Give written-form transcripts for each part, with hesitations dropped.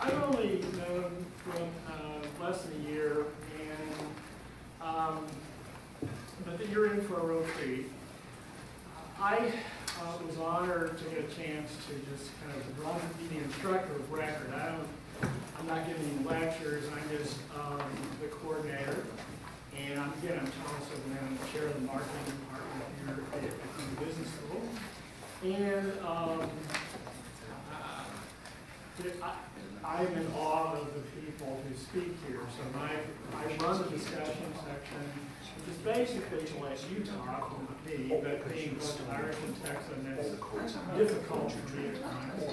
I've only known Gwen less than a year, and but that you're in for a real treat. I was honored to get a chance to just kind of be the instructor of record. I'm not giving any lectures. I'm just the coordinator. And again, I'm Thomas O'Brien. I'm the chair of the marketing department here at the business school. And I'm in awe of the people who speak here. So I run the discussion section, which is basically to let you talk with me, but being both Irish and Texan, that's difficult for me at times.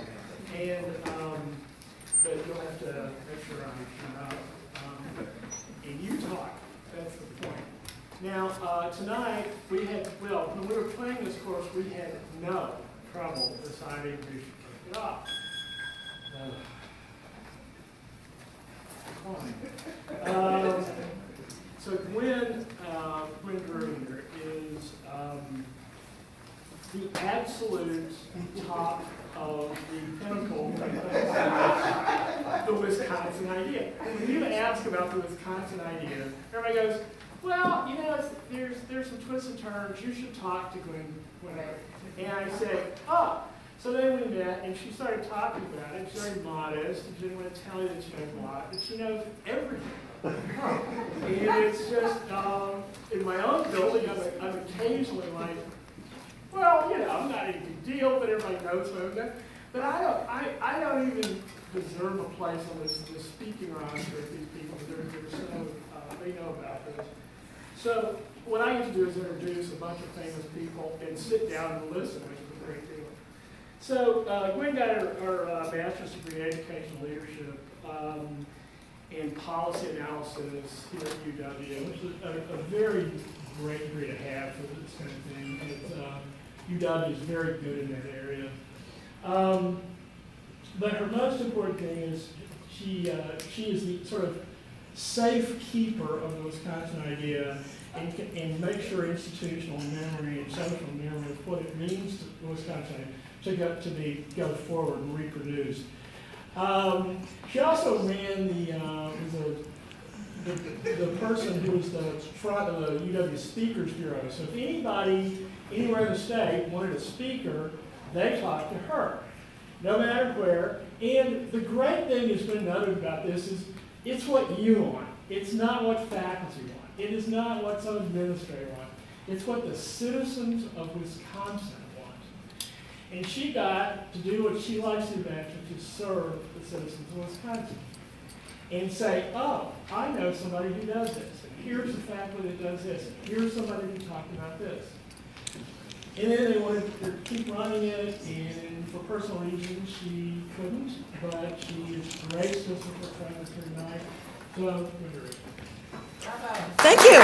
And but you'll have to make sure I shut up. And you talk. That's the point. Now, tonight, we had, well, when we were playing this course, we had no trouble deciding who should kick it off. So Gwen Drury is the absolute top of the pinnacle of the Wisconsin idea. When you ask about the Wisconsin idea, everybody goes, well, you know, there's some twists and turns. You should talk to Gwen. And I say, oh. So then we met, and she started talking about it. She's very modest, and she didn't want to tell you that she knows a lot, but she knows everything. And it's just, in my own building, I'm occasionally like, well, you know, I'm not a big deal, but everybody knows what I'm doing. But I don't even deserve a place on this speaking roster with these people. They're so, they know about this. So what I get to do is introduce a bunch of famous people and sit down and listen, which is a great deal. So Gwen got her master's degree in educational leadership in policy analysis here at UW, which is a very great degree to have for this kind of thing. UW is very good in that area. But her most important thing is she is the sort of safe keeper of the Wisconsin idea and make sure institutional memory and social memory of what it means to the Wisconsin idea to go forward and reproduced. She also ran the person who was the front of the UW Speakers Bureau. So if anybody anywhere in the state wanted a speaker, they talked to her, no matter where. And the great thing that's been noted about this is it's what you want. It's not what faculty want. It is not what some administrator want. It's what the citizens of Wisconsin want. And she got to do what she likes to do best, to serve the citizens of Wisconsin. And say, oh, I know somebody who does this. And here's the faculty that does this. And here's somebody who talked about this. And then they wanted to keep running it, and for personal reasons she couldn't, but she is graced us with her presence here tonight. So, thank you.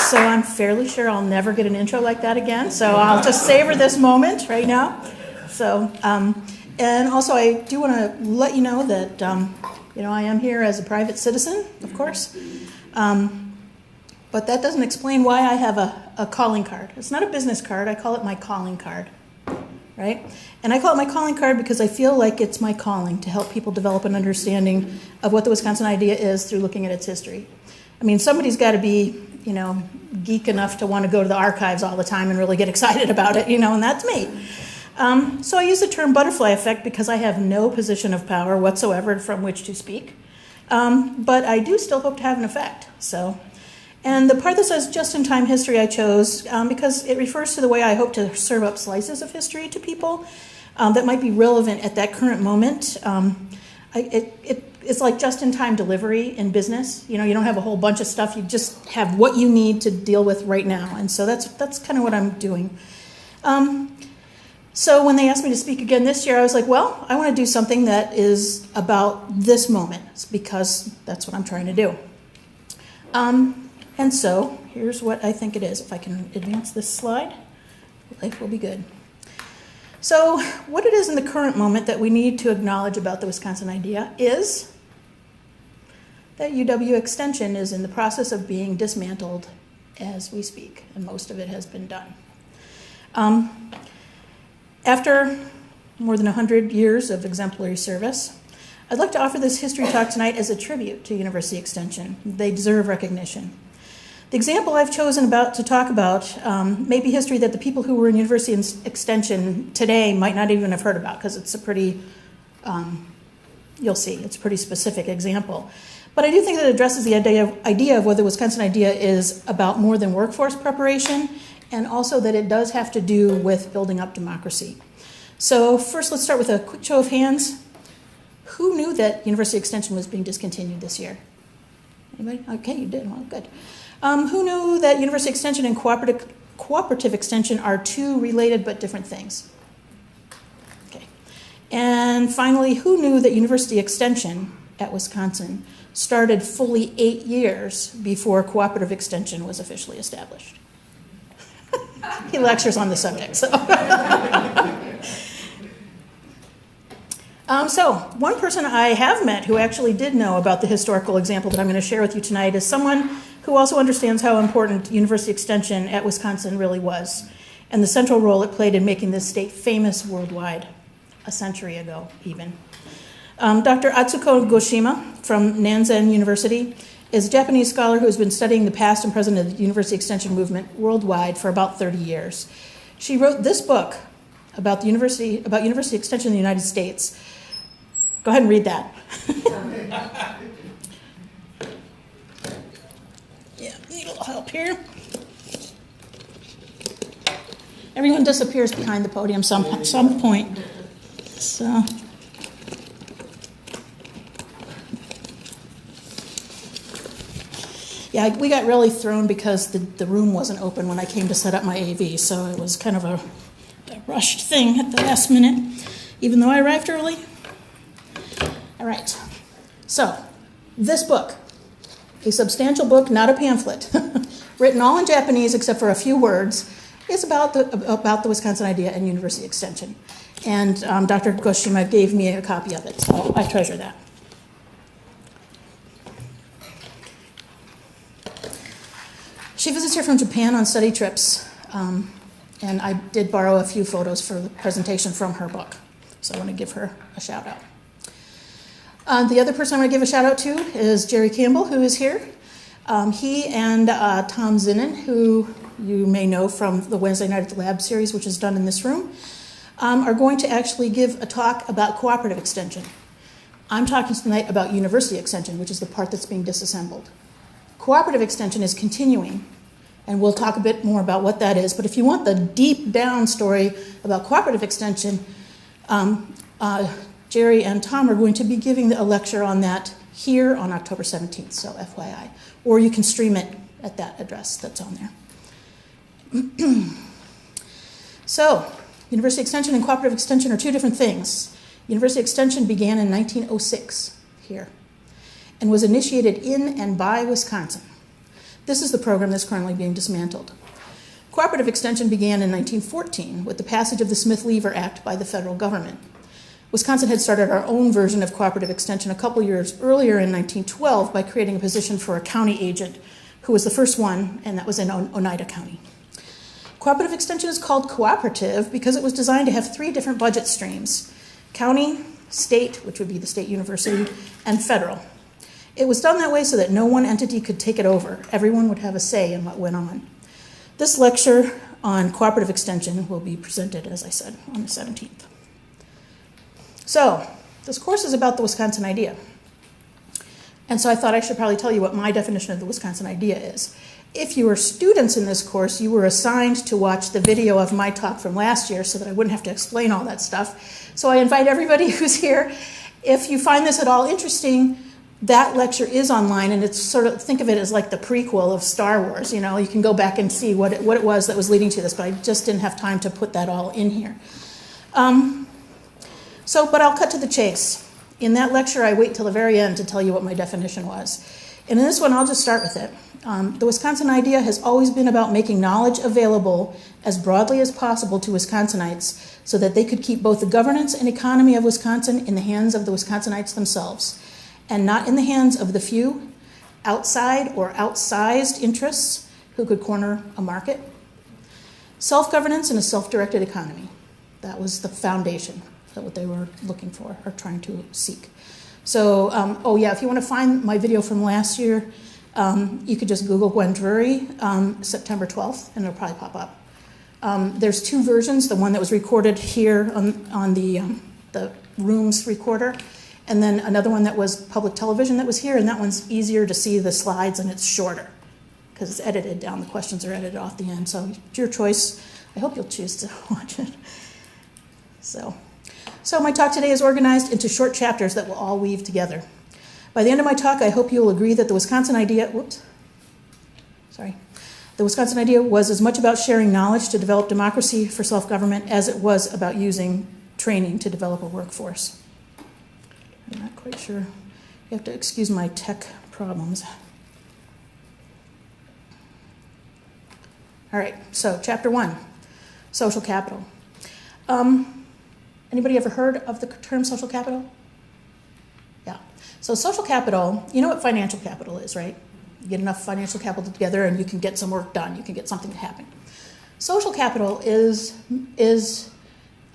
So I'm fairly sure I'll never get an intro like that again, so I'll just savor this moment right now. So, and also I do want to let you know that I am here as a private citizen, of course, but that doesn't explain why I have a calling card. It's not a business card. I call it my calling card, right? And I call it my calling card because I feel like it's my calling to help people develop an understanding of what the Wisconsin idea is through looking at its history. I mean, somebody's got to be, geek enough to want to go to the archives all the time and really get excited about it, and that's me. So I use the term butterfly effect because I have no position of power whatsoever from which to speak. But I do still hope to have an effect. And the part that says just-in-time history I chose because it refers to the way I hope to serve up slices of history to people that might be relevant at that current moment. It's like just-in-time delivery in business. You don't have a whole bunch of stuff. You just have what you need to deal with right now. And so that's kind of what I'm doing. So when they asked me to speak again this year, I was like, well, I want to do something that is about this moment because that's what I'm trying to do. And so here's what I think it is. If I can advance this slide, life will be good. So what it is in the current moment that we need to acknowledge about the Wisconsin idea is that UW Extension is in the process of being dismantled as we speak, and most of it has been done. After more than 100 years of exemplary service, I'd like to offer this history talk tonight as a tribute to University Extension. They deserve recognition. The example I've chosen to talk about may be history that the people who were in University Extension today might not even have heard about, because it's a pretty, you'll see, it's a pretty specific example. But I do think that it addresses the idea of whether the Wisconsin idea is about more than workforce preparation, and also that it does have to do with building up democracy. So first, let's start with a quick show of hands. Who knew that University Extension was being discontinued this year? Anybody? Okay, you did. Well, good. Who knew that University Extension and Cooperative Extension are two related but different things? Okay. And finally, who knew that University Extension at Wisconsin started fully 8 years before Cooperative Extension was officially established? He lectures on the subject, so. So one person I have met who actually did know about the historical example that I'm going to share with you tonight is someone who also understands how important University Extension at Wisconsin really was, and the central role it played in making this state famous worldwide, a century ago even. Dr. Atsuko Ashima from Nanzen University is a Japanese scholar who has been studying the past and present of the University Extension movement worldwide for about 30 years. She wrote this book about University Extension in the United States. Go ahead and read that. Yeah, need a little help here. Everyone disappears behind the podium some point. So. Yeah, we got really thrown because the room wasn't open when I came to set up my AV, so it was kind of a rushed thing at the last minute, even though I arrived early. All right, so this book, a substantial book, not a pamphlet, written all in Japanese except for a few words, is about the Wisconsin idea and University Extension. And Dr. Goshima gave me a copy of it, so I treasure that. She visits here from Japan on study trips, and I did borrow a few photos for the presentation from her book, so I want to give her a shout out. The other person I want to give a shout out to is Jerry Campbell, who is here. He and Tom Zinnan, who you may know from the Wednesday Night at the Lab series, which is done in this room, are going to actually give a talk about cooperative extension. I'm talking tonight about University Extension, which is the part that's being disassembled. Cooperative extension is continuing, and we'll talk a bit more about what that is. But if you want the deep down story about cooperative extension, Jerry and Tom are going to be giving a lecture on that here on October 17th, so FYI. Or you can stream it at that address that's on there. So, University Extension and Cooperative Extension are two different things. University Extension began in 1906 here, and was initiated in and by Wisconsin. This is the program that's currently being dismantled. Cooperative Extension began in 1914 with the passage of the Smith-Lever Act by the federal government. Wisconsin had started our own version of cooperative extension a couple years earlier in 1912 by creating a position for a county agent who was the first one, and that was in Oneida County. Cooperative extension is called cooperative because it was designed to have three different budget streams: county, state, which would be the state university, and federal. It was done that way so that no one entity could take it over. Everyone would have a say in what went on. This lecture on cooperative extension will be presented, as I said, on the 17th. So, this course is about the Wisconsin idea. And so I thought I should probably tell you what my definition of the Wisconsin idea is. If you were students in this course, you were assigned to watch the video of my talk from last year so that I wouldn't have to explain all that stuff. So I invite everybody who's here, if you find this at all interesting, that lecture is online, and it's sort of, think of it as like the prequel of Star Wars. You know, you can go back and see what it was that was leading to this, but I just didn't have time to put that all in here. But I'll cut to the chase. In that lecture, I wait till the very end to tell you what my definition was. And in this one, I'll just start with it. The Wisconsin idea has always been about making knowledge available as broadly as possible to Wisconsinites so that they could keep both the governance and economy of Wisconsin in the hands of the Wisconsinites themselves, and not in the hands of the few outside or outsized interests who could corner a market. Self-governance and a self-directed economy. That was the foundation. That's what they were looking for or trying to seek. So, if you want to find my video from last year, you could just Google Gwen Drury, September 12th, and it'll probably pop up. There's two versions, the one that was recorded here on the room's recorder, and then another one that was public television that was here, and that one's easier to see the slides and it's shorter because it's edited down. The questions are edited off the end, so it's your choice. I hope you'll choose to watch it. So my talk today is organized into short chapters that will all weave together. By the end of my talk, I hope you will agree that the Wisconsin idea was as much about sharing knowledge to develop democracy for self-government as it was about using training to develop a workforce. I'm not quite sure. You have to excuse my tech problems. All right, so chapter 1, social capital. Anybody ever heard of the term social capital? Yeah. So social capital, you know what financial capital is, right? You get enough financial capital together and you can get some work done. You can get something to happen. Social capital is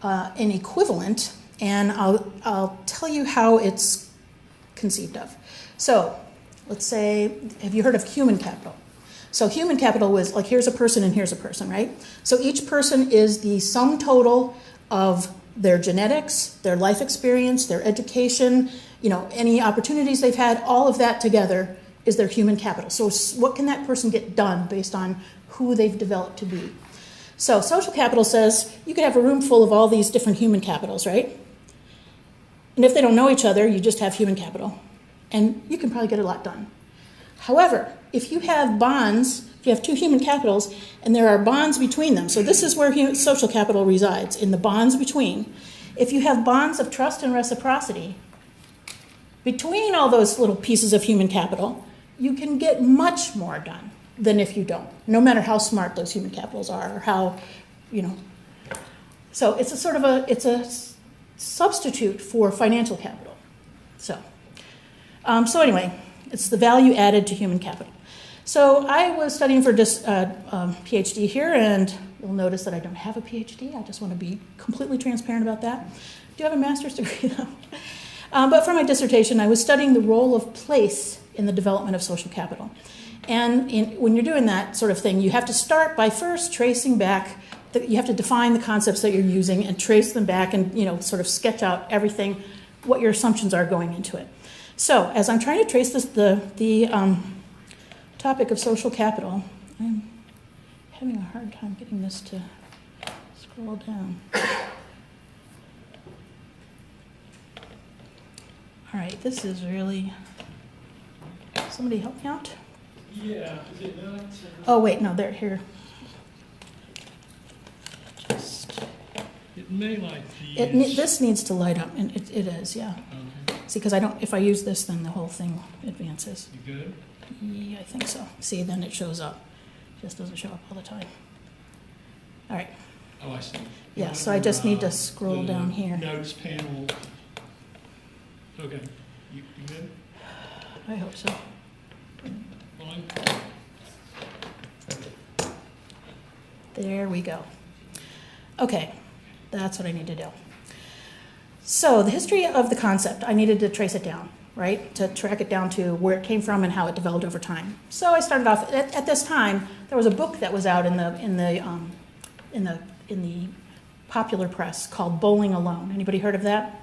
an equivalent, and I'll tell you how it's conceived of. So let's say, have you heard of human capital? So human capital was like, here's a person and here's a person, right? So each person is the sum total of their genetics, their life experience, their education, any opportunities they've had, all of that together is their human capital. So what can that person get done based on who they've developed to be? So social capital says you could have a room full of all these different human capitals, right? And if they don't know each other, you just have human capital. And you can probably get a lot done. However, if you have bonds, if you have two human capitals, and there are bonds between them, so this is where social capital resides, in the bonds between. If you have bonds of trust and reciprocity between all those little pieces of human capital, you can get much more done than if you don't, no matter how smart those human capitals are or how, So it's a substitute for financial capital. So anyway, it's the value added to human capital. So I was studying for this PhD here, and you'll notice that I don't have a PhD. I just want to be completely transparent about that. I do have a master's degree, though. But for my dissertation, I was studying the role of place in the development of social capital. And when you're doing that sort of thing, you have to start by first tracing back. You have to define the concepts that you're using and trace them back and sort of sketch out everything, what your assumptions are going into it. So as I'm trying to trace the topic of social capital, I'm having a hard time getting this to scroll down. All right, this is really... Somebody help me out? Yeah, is it not? Oh, wait, no, they're here. It may like these. This needs to light up, and it is, yeah. Okay. See, because if I use this, then the whole thing advances. You good? Yeah, I think so. See, then it shows up. It just doesn't show up all the time. All right. Oh, I see. Yeah, so I just need to scroll down here. Notes panel. Okay. You good? I hope so. Fine. There we go. Okay, that's what I need to do. So the history of the concept, I needed to trace it down, right? To track it down to where it came from and how it developed over time. So I started off at this time. There was a book that was out in the popular press called Bowling Alone. Anybody heard of that?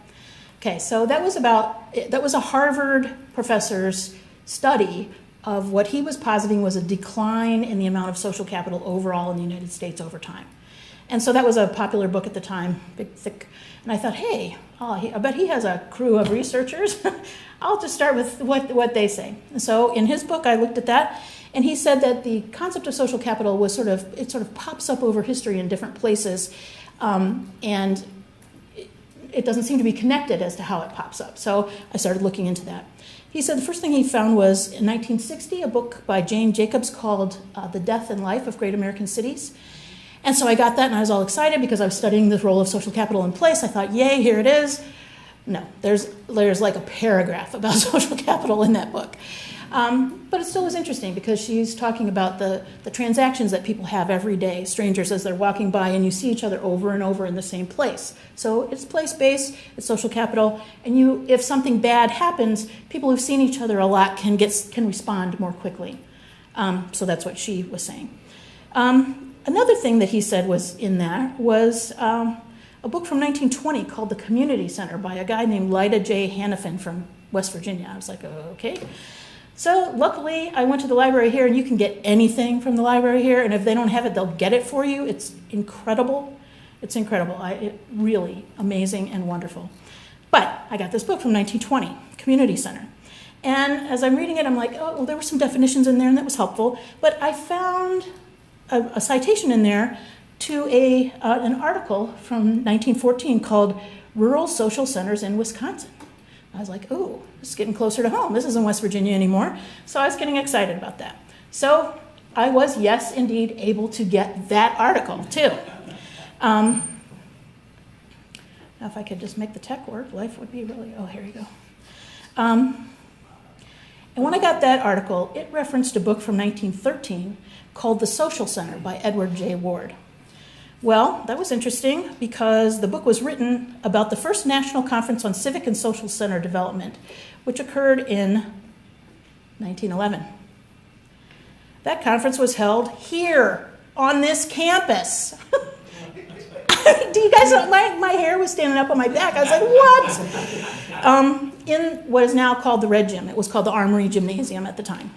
Okay, so that was a Harvard professor's study of what he was positing was a decline in the amount of social capital overall in the United States over time. And so that was a popular book at the time, big, thick. And I thought, hey, I bet he has a crew of researchers. I'll just start with what they say. And so in his book, I looked at that, and he said that the concept of social capital was sort of pops up over history in different places, and it doesn't seem to be connected as to how it pops up. So I started looking into that. He said the first thing he found was in 1960, a book by Jane Jacobs called The Death and Life of Great American Cities. And so I got that, and I was all excited because I was studying the role of social capital in place. I thought, yay, here it is. No, there's like a paragraph about social capital in that book. But it still was interesting because she's talking about the transactions that people have every day, strangers as they're walking by, and you see each other over and over in the same place. So it's place-based, it's social capital, and if something bad happens, people who've seen each other a lot can respond more quickly. So that's what she was saying. Another thing that he said was in there was a book from 1920 called The Community Center by a guy named Lyda J. Hannafin from West Virginia. I was like, okay. So luckily, I went to the library here, and you can get anything from the library here, and if they don't have it, they'll get it for you. It's incredible. It's incredible. Really amazing and wonderful. But I got this book from 1920, Community Center. And as I'm reading it, I'm like, oh, well, there were some definitions in there, and that was helpful. But I found a citation in there to an article from 1914 called Rural Social Centers in Wisconsin. I was like, oh, this is getting closer to home. This isn't West Virginia anymore. So I was getting excited about that. So I was, yes, indeed, able to get that article, too. Now, if I could just make the tech work, life would be really, oh, here you go. And when I got that article, it referenced a book from 1913 called The Social Center by Edward J. Ward. Well, that was interesting because the book was written about the first National Conference on Civic and Social Center Development, which occurred in 1911. That conference was held here on this campus. Do you guys know, my hair was standing up on my back. I was like, what? In what is now called the Red Gym. It was called the Armory Gymnasium at the time.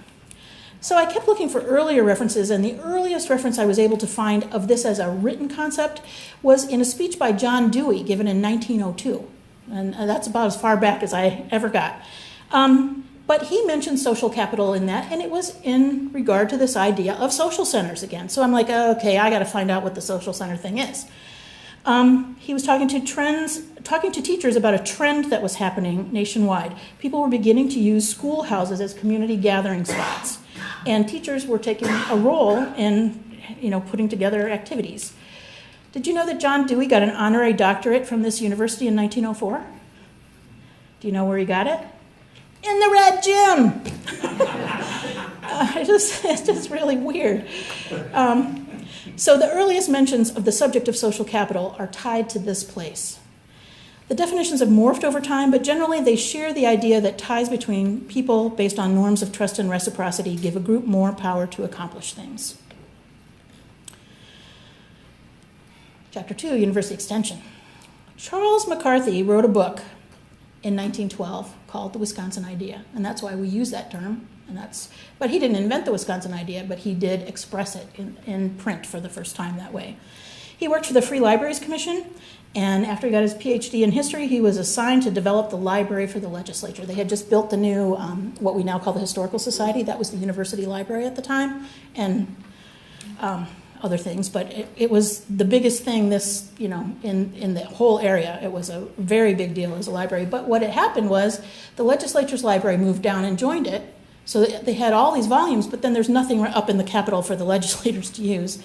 So I kept looking for earlier references, and the earliest reference I was able to find of this as a written concept was in a speech by John Dewey given in 1902. And that's about as far back as I ever got. But he mentioned social capital in that, and it was in regard to this idea of social centers again. So I'm like, okay, I got to find out what the social center thing is. He was talking to teachers about a trend that was happening nationwide. People were beginning to use schoolhouses as community gathering spots. And teachers were taking a role in, putting together activities. Did you know that John Dewey got an honorary doctorate from this university in 1904? Do you know where he got it? In the Red Gym! It's just really weird. So the earliest mentions of the subject of social capital are tied to this place. The definitions have morphed over time, but generally they share the idea that ties between people based on norms of trust and reciprocity give a group more power to accomplish things. Chapter 2, University Extension. Charles McCarthy wrote a book in 1912 called The Wisconsin Idea, and that's why we use that term. But he didn't invent the Wisconsin Idea, but he did express it in print for the first time that way. He worked for the Free Libraries Commission, and after he got his PhD in history, he was assigned to develop the library for the legislature. They had just built the new, what we now call the Historical Society. That was the university library at the time, and other things. But it was the biggest thing in the whole area. It was a very big deal as a library. But what had happened was the legislature's library moved down and joined it. So they had all these volumes, but then there's nothing up in the Capitol for the legislators to use.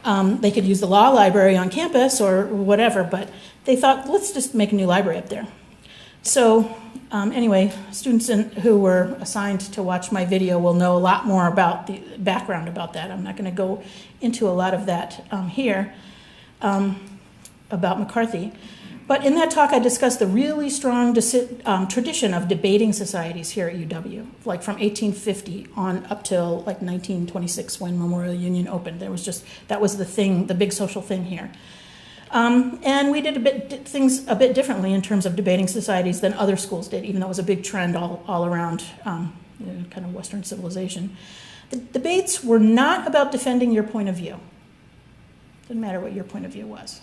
They could use the law library on campus or whatever, but they thought, let's just make a new library up there. So anyway, students who were assigned to watch my video will know a lot more about the background about that. I'm not going to go into a lot of that here about McCarthy. But in that talk, I discussed the really strong tradition of debating societies here at UW, like from 1850 on up till like 1926 when Memorial Union opened. That was the thing, the big social thing here. And we did things a bit differently in terms of debating societies than other schools did, even though it was a big trend all around kind of Western civilization. The debates were not about defending your point of view. Didn't matter what your point of view was.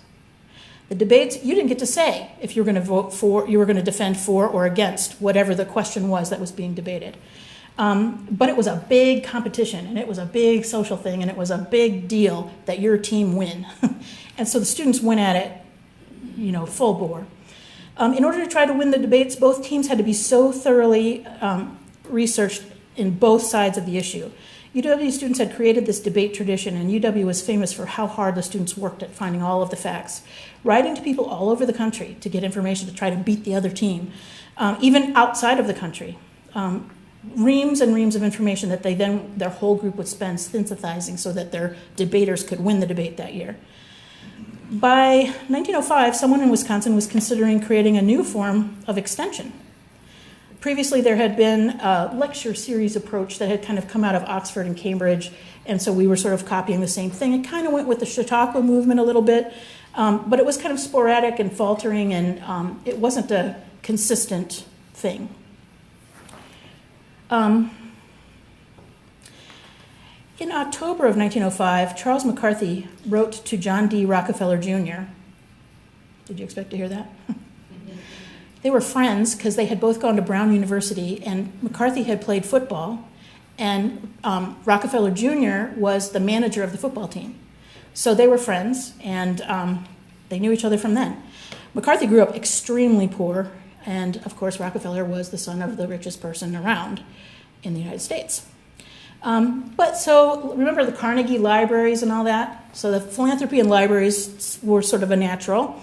The debates, you didn't get to say if you were going to vote for, you were going to defend for or against whatever the question was that was being debated. But it was a big competition, and it was a big social thing, and it was a big deal that your team win. And so the students went at it, full bore. In order to try to win the debates, both teams had to be so thoroughly researched in both sides of the issue. UW students had created this debate tradition, and UW was famous for how hard the students worked at finding all of the facts, writing to people all over the country to get information to try to beat the other team, even outside of the country. reams and reams of information that their whole group would spend synthesizing so that their debaters could win the debate that year. By 1905, someone in Wisconsin was considering creating a new form of extension. Previously, there had been a lecture series approach that had kind of come out of Oxford and Cambridge, and so we were sort of copying the same thing. It kind of went with the Chautauqua movement a little bit, but it was kind of sporadic and faltering, and it wasn't a consistent thing. In October of 1905, Charles McCarthy wrote to John D. Rockefeller Jr. Did you expect to hear that? They were friends because they had both gone to Brown University, and McCarthy had played football, and Rockefeller Jr. was the manager of the football team. So they were friends, and they knew each other from then. McCarthy grew up extremely poor, and of course Rockefeller was the son of the richest person around in the United States. But so remember the Carnegie libraries and all that? So the philanthropy in libraries were sort of a natural.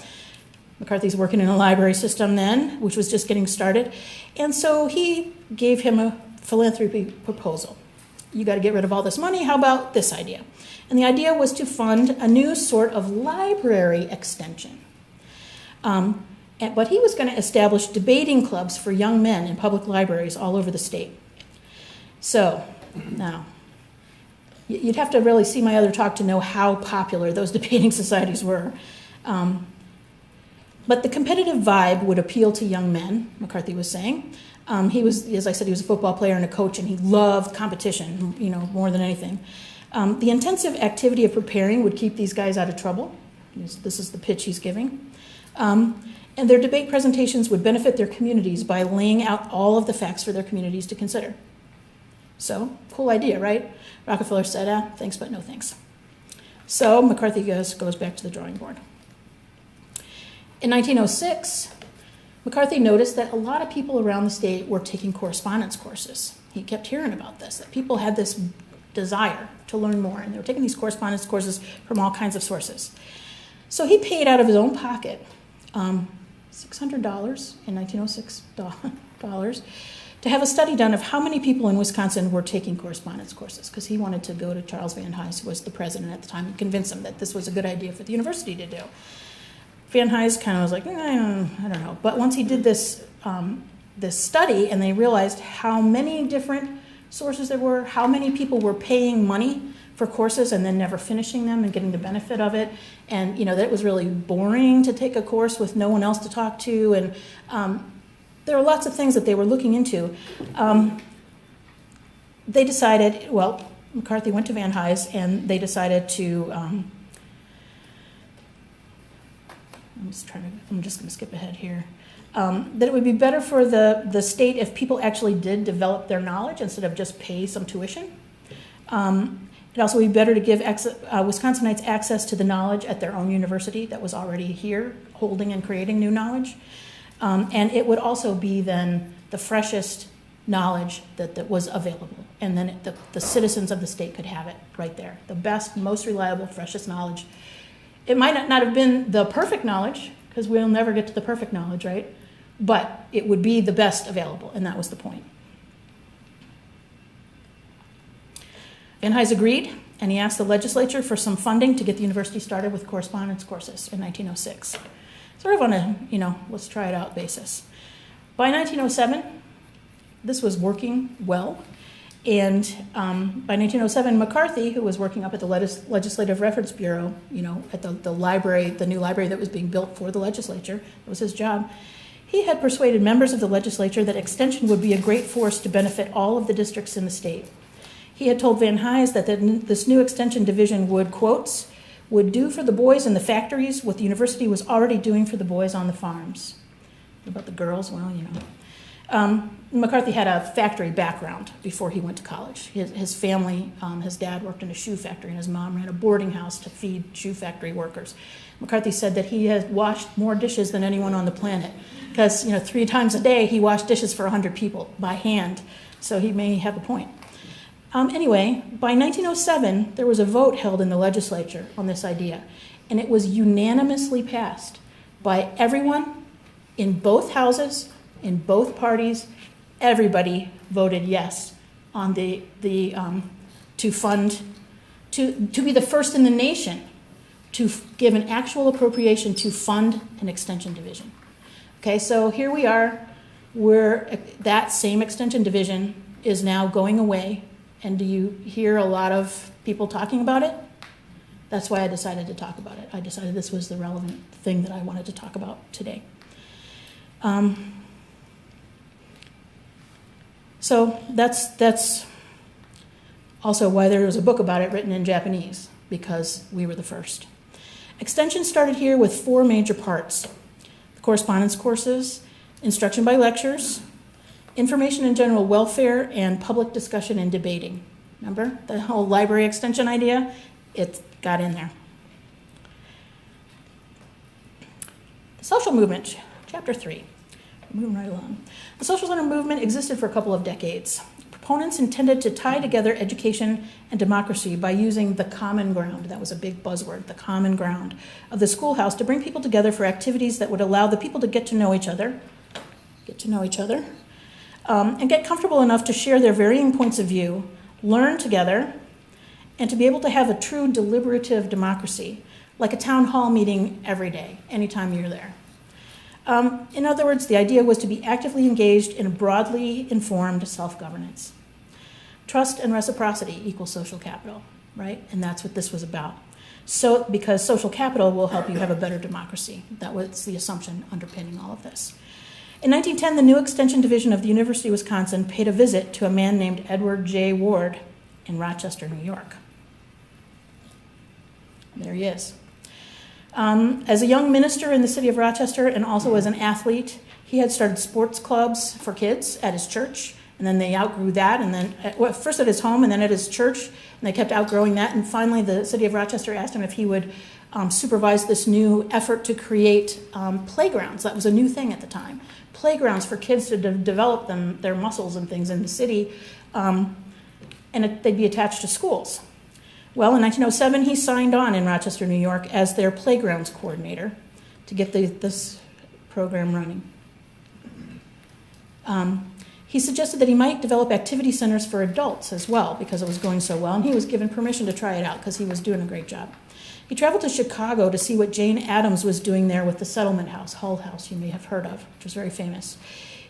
McCarthy's working in a library system then, which was just getting started. And so he gave him a philanthropy proposal. You got to get rid of all this money. How about this idea? And the idea was to fund a new sort of library extension. But he was going to establish debating clubs for young men in public libraries all over the state. So now, you'd have to really see my other talk to know how popular those debating societies were. But the competitive vibe would appeal to young men, McCarthy was saying. He was, as I said, he was a football player and a coach, and he loved competition, more than anything. The intensive activity of preparing would keep these guys out of trouble. This is the pitch he's giving. And their debate presentations would benefit their communities by laying out all of the facts for their communities to consider. So, cool idea, right? Rockefeller said, thanks but no thanks. So McCarthy goes back to the drawing board. In 1906, McCarthy noticed that a lot of people around the state were taking correspondence courses. He kept hearing about this, that people had this desire to learn more, and they were taking these correspondence courses from all kinds of sources. So he paid out of his own pocket $600 in 1906 dollars to have a study done of how many people in Wisconsin were taking correspondence courses, because he wanted to go to Charles Van Hise, who was the president at the time, and convince him that this was a good idea for the university to do. Van Hise kind of was like, I don't know. But once he did this study, and they realized how many different sources there were, how many people were paying money for courses and then never finishing them and getting the benefit of it, and that it was really boring to take a course with no one else to talk to, and there are lots of things that they were looking into. They decided, McCarthy went to Van Hise, and they decided to, I'm just going to skip ahead here, that it would be better for the state if people actually did develop their knowledge instead of just pay some tuition. It also would be better to give Wisconsinites access to the knowledge at their own university that was already here, holding and creating new knowledge. And it would also be then the freshest knowledge that was available. And then the citizens of the state could have it right there. The best, most reliable, freshest knowledge. It might not have been the perfect knowledge, because we'll never get to the perfect knowledge, right? But it would be the best available, and that was the point. Van Hise agreed, and he asked the legislature for some funding to get the university started with correspondence courses in 1906. Sort of on a, let's try it out basis. By 1907, this was working well. And by 1907, McCarthy, who was working up at the Legislative Reference Bureau, at the library, the new library that was being built for the legislature, it was his job, he had persuaded members of the legislature that extension would be a great force to benefit all of the districts in the state. He had told Van Hise that this new extension division would, quotes, would do for the boys in the factories what the university was already doing for the boys on the farms. What about the girls? Well, McCarthy had a factory background before he went to college. His family, his dad worked in a shoe factory, and his mom ran a boarding house to feed shoe factory workers. McCarthy said that he had washed more dishes than anyone on the planet, because 3 times a day he washed dishes for 100 people by hand. So he may have a point. Anyway, by 1907, there was a vote held in the legislature on this idea, and it was unanimously passed by everyone in both houses, in both parties, everybody voted yes on to be the first in the nation to give an actual appropriation to fund an extension division. Okay, so here we are, that same extension division is now going away, and do you hear a lot of people talking about it? That's why I decided to talk about it. I decided this was the relevant thing that I wanted to talk about today. So that's also why there was a book about it written in Japanese, because we were the first. Extension started here with 4 major parts: the correspondence courses, instruction by lectures, information and general welfare, and public discussion and debating. Remember the whole library extension idea? It got in there. Social movement, chapter 3. Moving right along. The social center movement existed for a couple of decades. Proponents intended to tie together education and democracy by using the common ground, that was a big buzzword, the common ground of the schoolhouse, to bring people together for activities that would allow the people to get to know each other, and get comfortable enough to share their varying points of view, learn together, and to be able to have a true deliberative democracy, like a town hall meeting every day, anytime you're there. In other words, the idea was to be actively engaged in broadly informed self-governance. Trust and reciprocity equals social capital, right? And that's what this was about. So, because social capital will help you have a better democracy. That was the assumption underpinning all of this. In 1910, the new extension division of the University of Wisconsin paid a visit to a man named Edward J. Ward in Rochester, New York. There he is. As a young minister in the city of Rochester and also as an athlete, he had started sports clubs for kids at his church, and then they outgrew that, and then first at his home and then at his church, and they kept outgrowing that, and finally the city of Rochester asked him if he would supervise this new effort to create playgrounds. That was a new thing at the time. Playgrounds for kids to develop their muscles and things in the city, and they'd be attached to schools. Well, in 1907, he signed on in Rochester, New York, as their playgrounds coordinator to get this program running. He suggested that he might develop activity centers for adults as well, because it was going so well, and he was given permission to try it out because he was doing a great job. He traveled to Chicago to see what Jane Addams was doing there with the settlement house, Hull House, you may have heard of, which was very famous.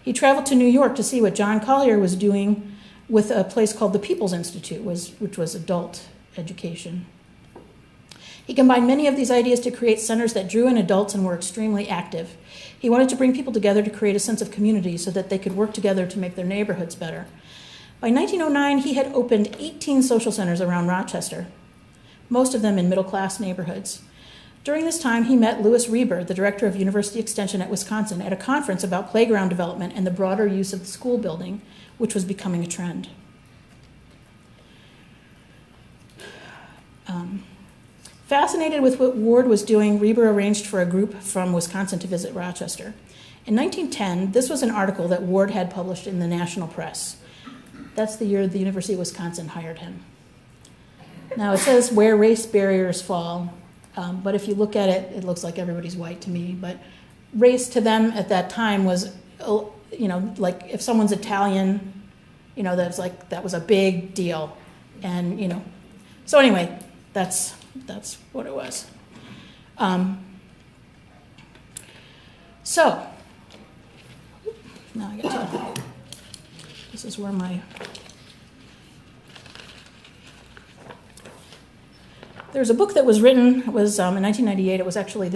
He traveled to New York to see what John Collier was doing with a place called the People's Institute, which was adult education. He combined many of these ideas to create centers that drew in adults and were extremely active. He wanted to bring people together to create a sense of community so that they could work together to make their neighborhoods better. By 1909, he had opened 18 social centers around Rochester, most of them in middle-class neighborhoods. During this time, he met Louis Reber, the director of University Extension at Wisconsin, at a conference about playground development and the broader use of the school building, which was becoming a trend. Fascinated with what Ward was doing, Reber arranged for a group from Wisconsin to visit Rochester. In 1910, this was an article that Ward had published in the national press. That's the year the University of Wisconsin hired him. Now it says where race barriers fall, but if you look at it, it looks like everybody's white to me. But race to them at that time was, like if someone's Italian, that was a big deal, and So anyway, that's what it was. So now I get to. This is where my. There's a book that was written. It was in 1998. It was actually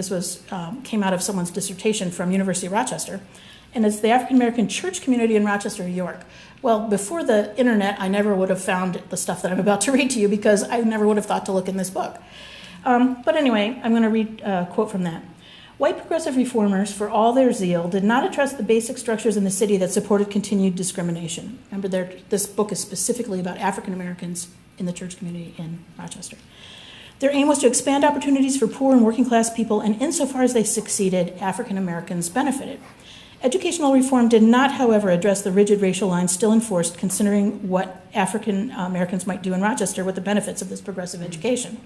came out of someone's dissertation from University of Rochester, and it's the African American Church Community in Rochester, New York. Well, before the internet, I never would have found the stuff that I'm about to read to you because I never would have thought to look in this book. But anyway, I'm going to read a quote from that. White progressive reformers, for all their zeal, did not address the basic structures in the city that supported continued discrimination. Remember, this book is specifically about African Americans in the church community in Rochester. Their aim was to expand opportunities for poor and working class people, and insofar as they succeeded, African Americans benefited. Educational reform did not, however, address the rigid racial lines still enforced considering what African Americans might do in Rochester with the benefits of this progressive education.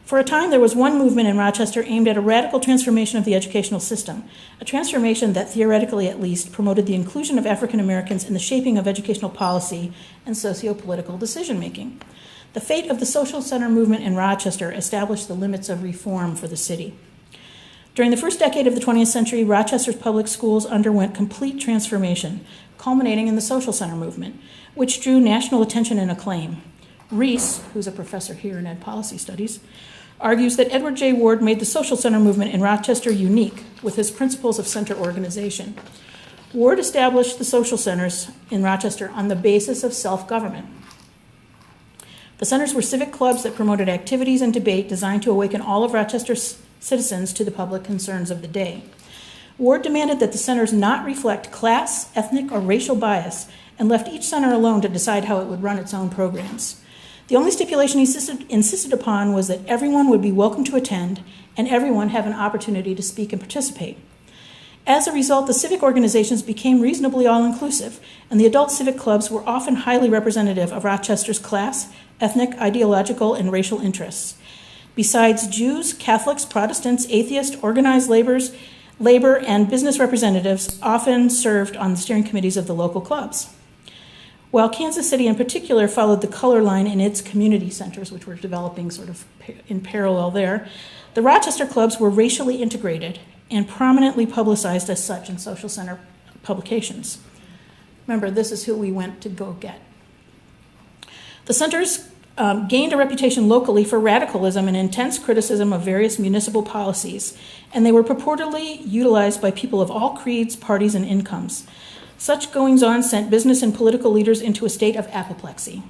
For a time, there was one movement in Rochester aimed at a radical transformation of the educational system, a transformation that, theoretically at least, promoted the inclusion of African Americans in the shaping of educational policy and socio-political decision-making. The fate of the social center movement in Rochester established the limits of reform for the city. During the first decade of the 20th century, Rochester's public schools underwent complete transformation, culminating in the social center movement, which drew national attention and acclaim. Reese, who's a professor here in Ed Policy Studies, argues that Edward J. Ward made the social center movement in Rochester unique with his principles of center organization. Ward established the social centers in Rochester on the basis of self-government. The centers were civic clubs that promoted activities and debate designed to awaken all of Rochester's citizens to the public concerns of the day. Ward demanded that the centers not reflect class, ethnic, or racial bias and left each center alone to decide how it would run its own programs. The only stipulation he insisted upon was that everyone would be welcome to attend and everyone have an opportunity to speak and participate. As a result, the civic organizations became reasonably all-inclusive, and the adult civic clubs were often highly representative of Rochester's class, ethnic, ideological, and racial interests. Besides Jews, Catholics, Protestants, atheists, organized labor, and business representatives often served on the steering committees of the local clubs. While Kansas City in particular followed the color line in its community centers, which were developing sort of in parallel there, the Rochester clubs were racially integrated and prominently publicized as such in social center publications. Remember, this is who we went to go get. The centers gained a reputation locally for radicalism and intense criticism of various municipal policies, and they were purportedly utilized by people of all creeds, parties, and incomes. Such goings-on sent business and political leaders into a state of apoplexy.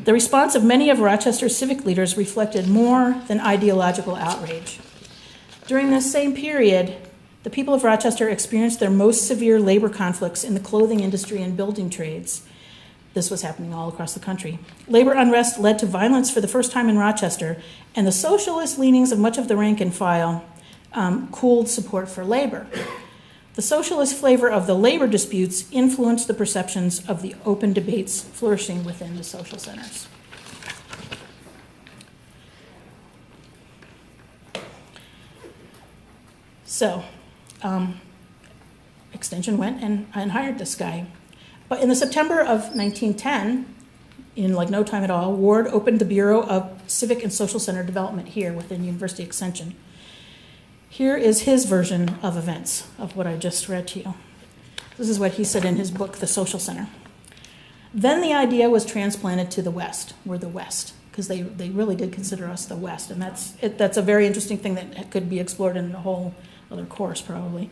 The response of many of Rochester's civic leaders reflected more than ideological outrage. During this same period, the people of Rochester experienced their most severe labor conflicts in the clothing industry and building trades. This was happening all across the country. Labor unrest led to violence for the first time in Rochester, and the socialist leanings of much of the rank and file cooled support for labor. The socialist flavor of the labor disputes influenced the perceptions of the open debates flourishing within the social centers. So, Extension went and hired this guy. But in the September of 1910, in like no time at all, Ward opened the Bureau of Civic and Social Center Development here within University Extension. Here is his version of events, of what I just read to you. This is what he said in his book, The Social Center. Then the idea was transplanted to the West. We're the West, because they really did consider us the West. And that's a very interesting thing that could be explored in a whole other course, probably.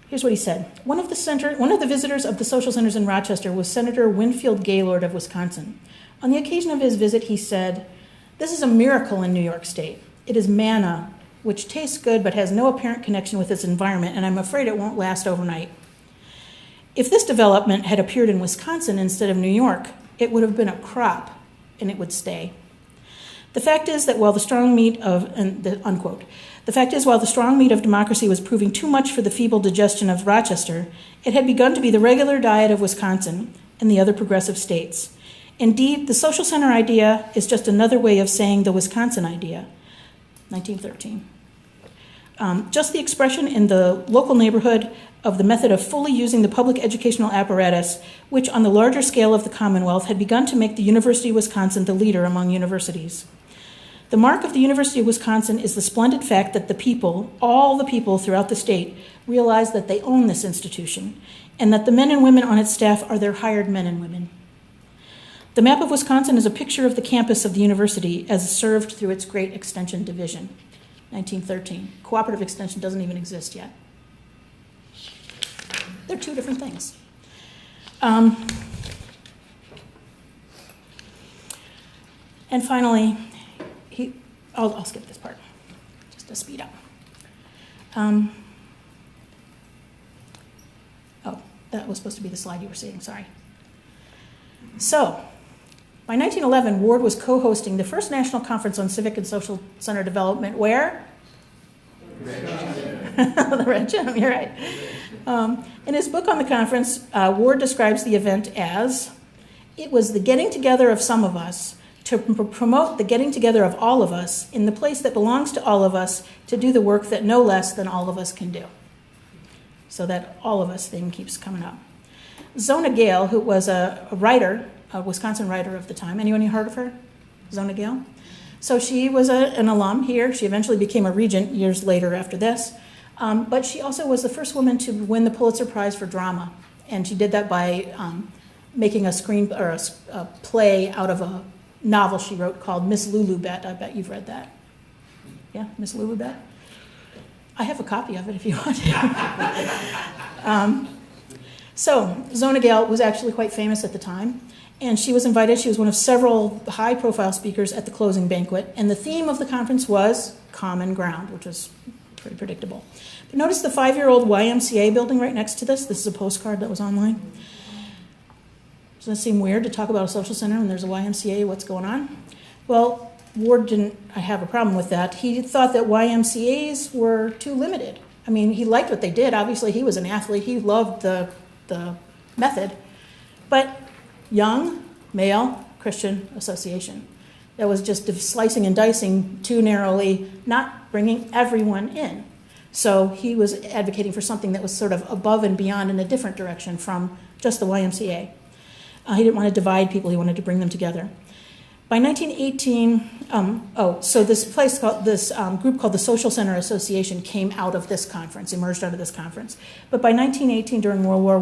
Here's what he said. One of the visitors of the social centers in Rochester was Senator Winfield Gaylord of Wisconsin. On the occasion of his visit, he said, "This is a miracle in New York State. It is manna, which tastes good but has no apparent connection with its environment, and I'm afraid it won't last overnight. If this development had appeared in Wisconsin instead of New York, it would have been a crop, and it would stay. The fact is that while the strong meat of," unquote, "the fact is, while the strong meat of democracy was proving too much for the feeble digestion of Rochester, it had begun to be the regular diet of Wisconsin and the other progressive states. Indeed, the social center idea is just another way of saying the Wisconsin idea." 1913. Just the expression in the local neighborhood of the method of fully using the public educational apparatus, which on the larger scale of the Commonwealth had begun to make the University of Wisconsin the leader among universities. The mark of the University of Wisconsin is the splendid fact that the people, all the people throughout the state, realize that they own this institution, and that the men and women on its staff are their hired men and women. The map of Wisconsin is a picture of the campus of the university as served through its great extension division. 1913. Cooperative Extension doesn't even exist yet. They're two different things. And finally, I'll skip this part, just to speed up. That was supposed to be the slide you were seeing, sorry. So, by 1911, Ward was co-hosting the first National Conference on Civic and Social Center Development, where? The Red Gym, you're right. In his book on the conference, Ward describes the event as, "It was the getting together of some of us to promote the getting together of all of us in the place that belongs to all of us to do the work that no less than all of us can do. So that all of us thing keeps coming up. Zona Gael, who was a writer, a Wisconsin writer of the time. Anyone heard of her? Zona Gael? So she was an alum here. She eventually became a regent years later after this. But she also was the first woman to win the Pulitzer Prize for drama. And she did that by making a play out of a novel she wrote called Miss Lulu Bet. I bet you've read that. Yeah, Miss Lulu Bet? I have a copy of it if you want to. So Zona Gael was actually quite famous at the time, and she was invited. She was one of several high-profile speakers at the closing banquet, and the theme of the conference was common ground, which was pretty predictable. But notice the 5-year-old YMCA building right next to this. This is a postcard that was online. Doesn't it seem weird to talk about a social center when there's a YMCA? What's going on? Well, Ward didn't have a problem with that. He thought that YMCAs were too limited. I mean, he liked what they did. Obviously, he was an athlete. He loved the method. But young, male, Christian association. That was just slicing and dicing too narrowly, not bringing everyone in. So he was advocating for something that was sort of above and beyond in a different direction from just the YMCA. He didn't want to divide people. He wanted to bring them together. By 1918, so this group called the Social Center Association came out of this conference, emerged out of this conference. But by 1918, during World War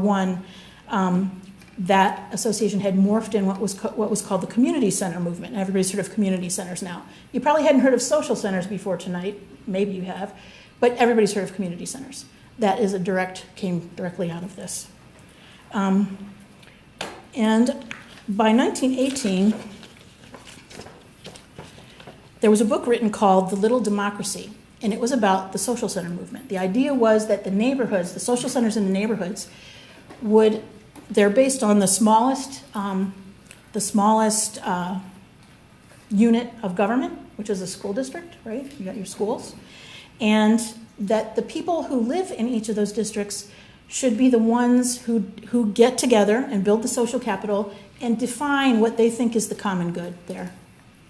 I, that association had morphed in what was called the community center movement. And everybody's heard of community centers now. You probably hadn't heard of social centers before tonight. Maybe you have. But everybody's heard of community centers. That is came directly out of this. And by 1918, there was a book written called The Little Democracy, and it was about the social center movement. The idea was that the neighborhoods, the social centers in the neighborhoods, they're based on the smallest unit of government, which is a school district, right? You got your schools. And that the people who live in each of those districts should be the ones who get together and build the social capital and define what they think is the common good there.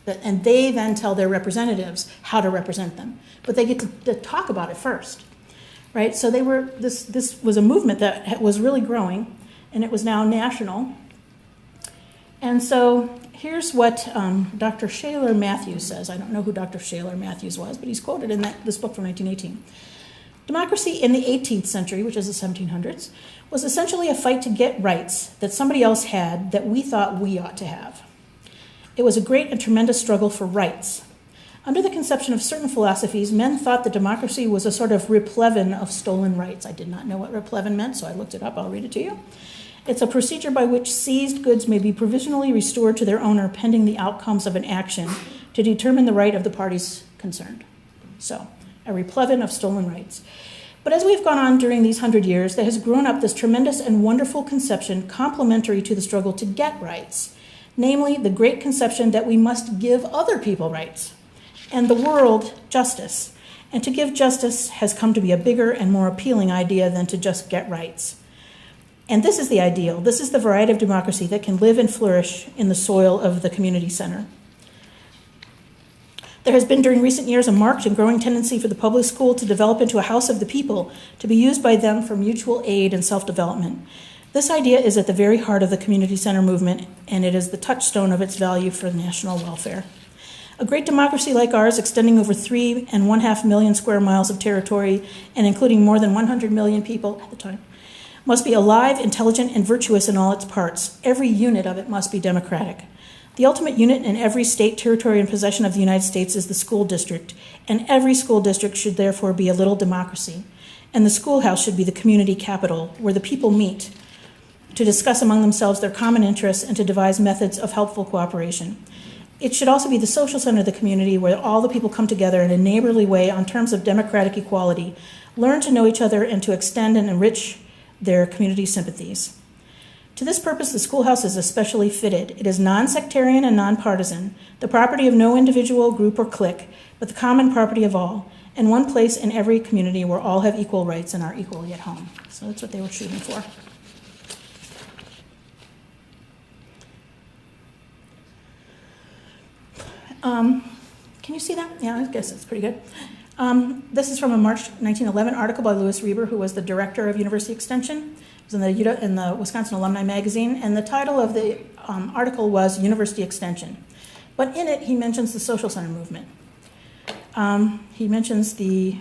And they then tell their representatives how to represent them. But they get to talk about it first, right? So this was a movement that was really growing, and it was now national. And so here's what Dr. Shaler Matthews says. I don't know who Dr. Shaler Matthews was, but he's quoted in this book from 1918. Democracy in the 18th century, which is the 1700s, was essentially a fight to get rights that somebody else had that we thought we ought to have. It was a great and tremendous struggle for rights. Under the conception of certain philosophies, men thought that democracy was a sort of replevin of stolen rights. I did not know what replevin meant, so I looked it up. I'll read it to you. It's a procedure by which seized goods may be provisionally restored to their owner pending the outcomes of an action to determine the right of the parties concerned. So, a replevin of stolen rights. But as we've gone on during these 100 years, there has grown up this tremendous and wonderful conception complementary to the struggle to get rights, namely the great conception that we must give other people rights and the world justice. And to give justice has come to be a bigger and more appealing idea than to just get rights. And this is the ideal. This is the variety of democracy that can live and flourish in the soil of the community center. There has been during recent years a marked and growing tendency for the public school to develop into a house of the people, to be used by them for mutual aid and self-development. This idea is at the very heart of the community center movement, and it is the touchstone of its value for national welfare. A great democracy like ours, extending over 3.5 million square miles of territory and including more than 100 million people at the time, must be alive, intelligent, and virtuous in all its parts. Every unit of it must be democratic. The ultimate unit in every state, territory, and possession of the United States is the school district, and every school district should therefore be a little democracy. And the schoolhouse should be the community capital, where the people meet to discuss among themselves their common interests and to devise methods of helpful cooperation. It should also be the social center of the community, where all the people come together in a neighborly way on terms of democratic equality, learn to know each other, and to extend and enrich their community sympathies. To this purpose, the schoolhouse is especially fitted. It is non-sectarian and non-partisan, the property of no individual, group, or clique, but the common property of all, and one place in every community where all have equal rights and are equally at home. So that's what they were shooting for. Can you see that? Yeah, I guess it's pretty good. This is from a March 1911 article by Louis Reber, who was the director of University Extension. It was in the Wisconsin Alumni Magazine, and the title of the article was University Extension. But in it, he mentions the social center movement. He mentions the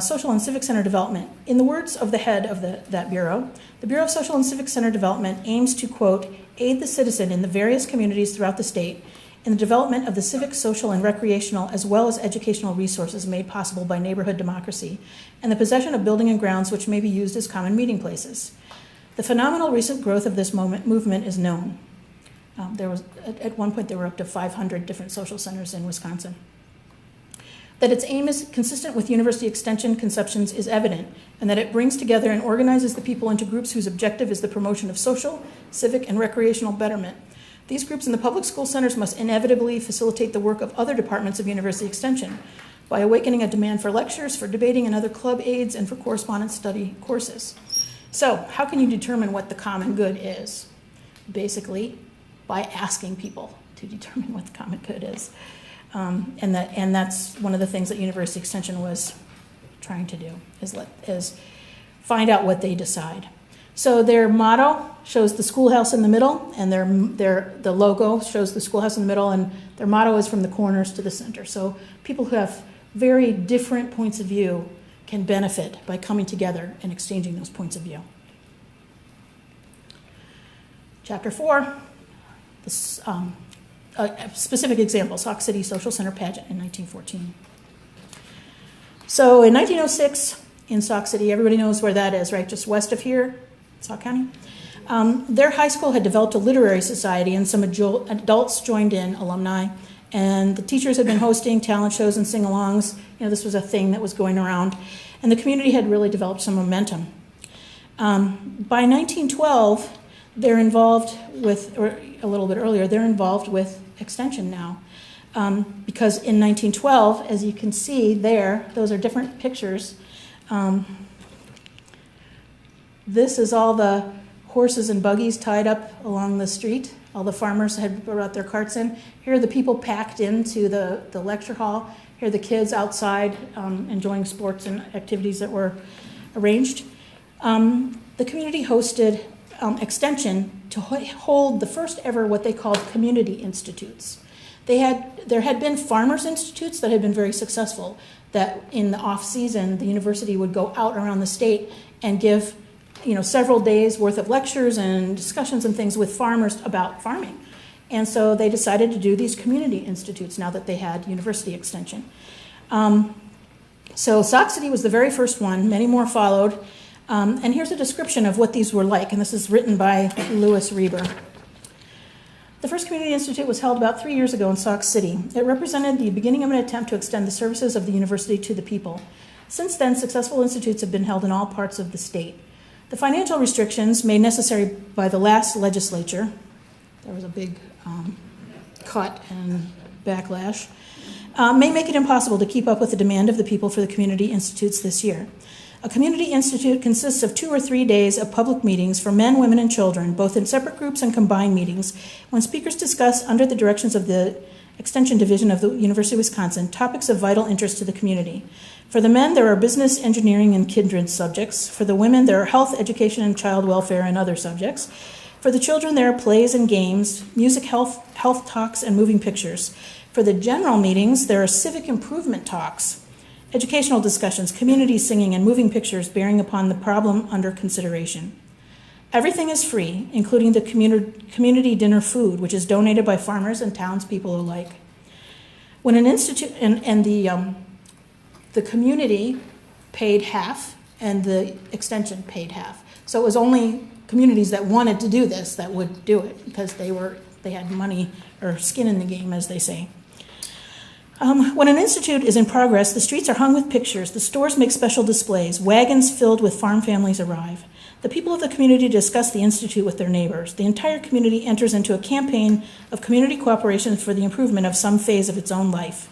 Social and Civic Center development. In the words of the head of that bureau, the Bureau of Social and Civic Center Development aims to, quote, aid the citizen in the various communities throughout the state in the development of the civic, social, and recreational, as well as educational resources made possible by neighborhood democracy, and the possession of building and grounds which may be used as common meeting places. The phenomenal recent growth of this movement is known. At one point, there were up to 500 different social centers in Wisconsin. That its aim is consistent with University Extension conceptions is evident, and that it brings together and organizes the people into groups whose objective is the promotion of social, civic, and recreational betterment. These groups in the public school centers must inevitably facilitate the work of other departments of University Extension by awakening a demand for lectures, for debating and other club aids, and for correspondence study courses. So, how can you determine what the common good is? Basically, by asking people to determine what the common good is. And that's one of the things that University Extension was trying to do, is find out what they decide. So their motto shows the schoolhouse in the middle, and the logo shows the schoolhouse in the middle, and their motto is from the corners to the center. So people who have very different points of view can benefit by coming together and exchanging those points of view. Chapter 4, this, a specific example, Sauk City Social Center Pageant in 1914. So in 1906, in Sauk City, everybody knows where that is, right? Just west of here, Sauk County. Their high school had developed a literary society, and some adults joined in, alumni, and the teachers had been hosting talent shows and sing-alongs. You know, this was a thing that was going around, and the community had really developed some momentum. By 1912, they're involved with, or a little bit earlier, they're involved with Extension now. Because in 1912, as you can see there, those are different pictures. This is all the horses and buggies tied up along the street. All the farmers had brought their carts in. Here are the people packed into the lecture hall. Here are the kids outside enjoying sports and activities that were arranged. The community hosted Extension to hold the first ever what they called community institutes. There had been farmers' institutes that had been very successful, that in the off-season, the university would go out around the state and give several days worth of lectures and discussions and things with farmers about farming. And so they decided to do these community institutes now that they had University Extension. So Sauk City was the very first one. Many more followed. And here's a description of what these were like, and this is written by Louis Reber. The first community institute was held about 3 years ago in Sauk City. It represented the beginning of an attempt to extend the services of the university to the people. Since then, successful institutes have been held in all parts of the state. The financial restrictions made necessary by the last legislature, there was a big cut and backlash, may make it impossible to keep up with the demand of the people for the community institutes this year. A community institute consists of 2 or 3 days of public meetings for men, women, and children, both in separate groups and combined meetings, when speakers discuss, under the directions of the Extension Division of the University of Wisconsin, topics of vital interest to the community. For the men, there are business, engineering, and kindred subjects. For the women, there are health, education, and child welfare and other subjects. For the children, there are plays and games, music, health talks, and moving pictures. For the general meetings, there are civic improvement talks, educational discussions, community singing, and moving pictures bearing upon the problem under consideration. Everything is free, including the community dinner food, which is donated by farmers and townspeople alike. When an institute and the community paid half, and the extension paid half. So it was only communities that wanted to do this that would do it, because they had money or skin in the game, as they say. When an institute is in progress, the streets are hung with pictures, the stores make special displays, wagons filled with farm families arrive. The people of the community discuss the institute with their neighbors. The entire community enters into a campaign of community cooperation for the improvement of some phase of its own life.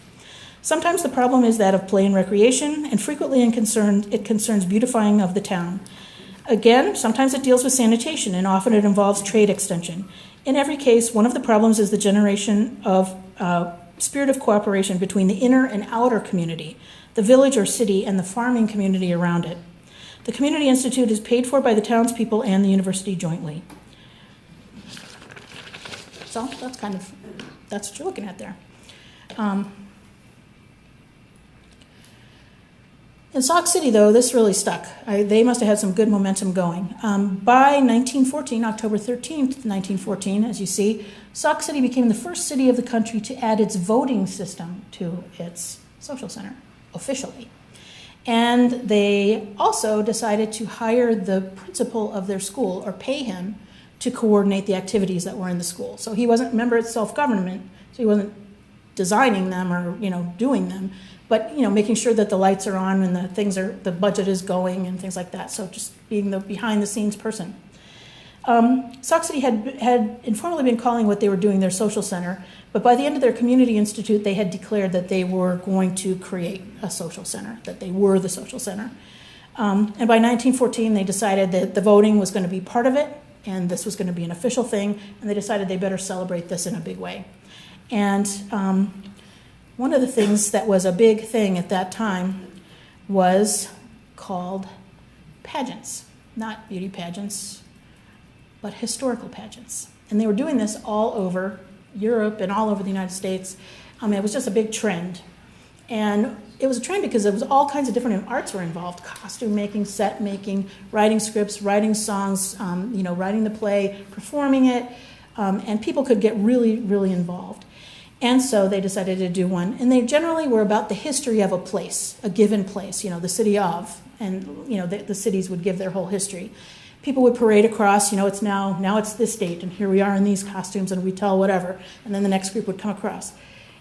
Sometimes the problem is that of play and recreation, and frequently it concerns beautifying of the town. Again, sometimes it deals with sanitation, and often it involves trade extension. In every case, one of the problems is the generation of spirit of cooperation between the inner and outer community, the village or city, and the farming community around it. The Community Institute is paid for by the townspeople and the university jointly. So that's what you're looking at there. In Sauk City, though, this really stuck. They must have had some good momentum going. By 1914, October 13th, 1914, as you see, Sauk City became the first city of the country to add its voting system to its social center, officially. And they also decided to hire the principal of their school, or pay him, to coordinate the activities that were in the school. So he wasn't, remember, it's self-government, so he wasn't designing them or, doing them, but, making sure that the lights are on and the budget is going and things like that. So just being the behind-the-scenes person. Sauk City had informally been calling what they were doing their social center, but by the end of their community institute, they had declared that they were going to create a social center, that they were the social center. And by 1914, they decided that the voting was going to be part of it, and this was going to be an official thing, and they decided they better celebrate this in a big way. And one of the things that was a big thing at that time was called pageants. Not beauty pageants, but historical pageants. And they were doing this all over Europe and all over the United States. It was just a big trend. And it was a trend because there was all kinds of different arts were involved: costume making, set making, writing scripts, writing songs, writing the play, performing it, and people could get really, really involved. And so they decided to do one. And they generally were about the history of a place, a given place, the city of, and the cities would give their whole history. People would parade across, it's now it's this date, and here we are in these costumes, and we tell whatever, and then the next group would come across.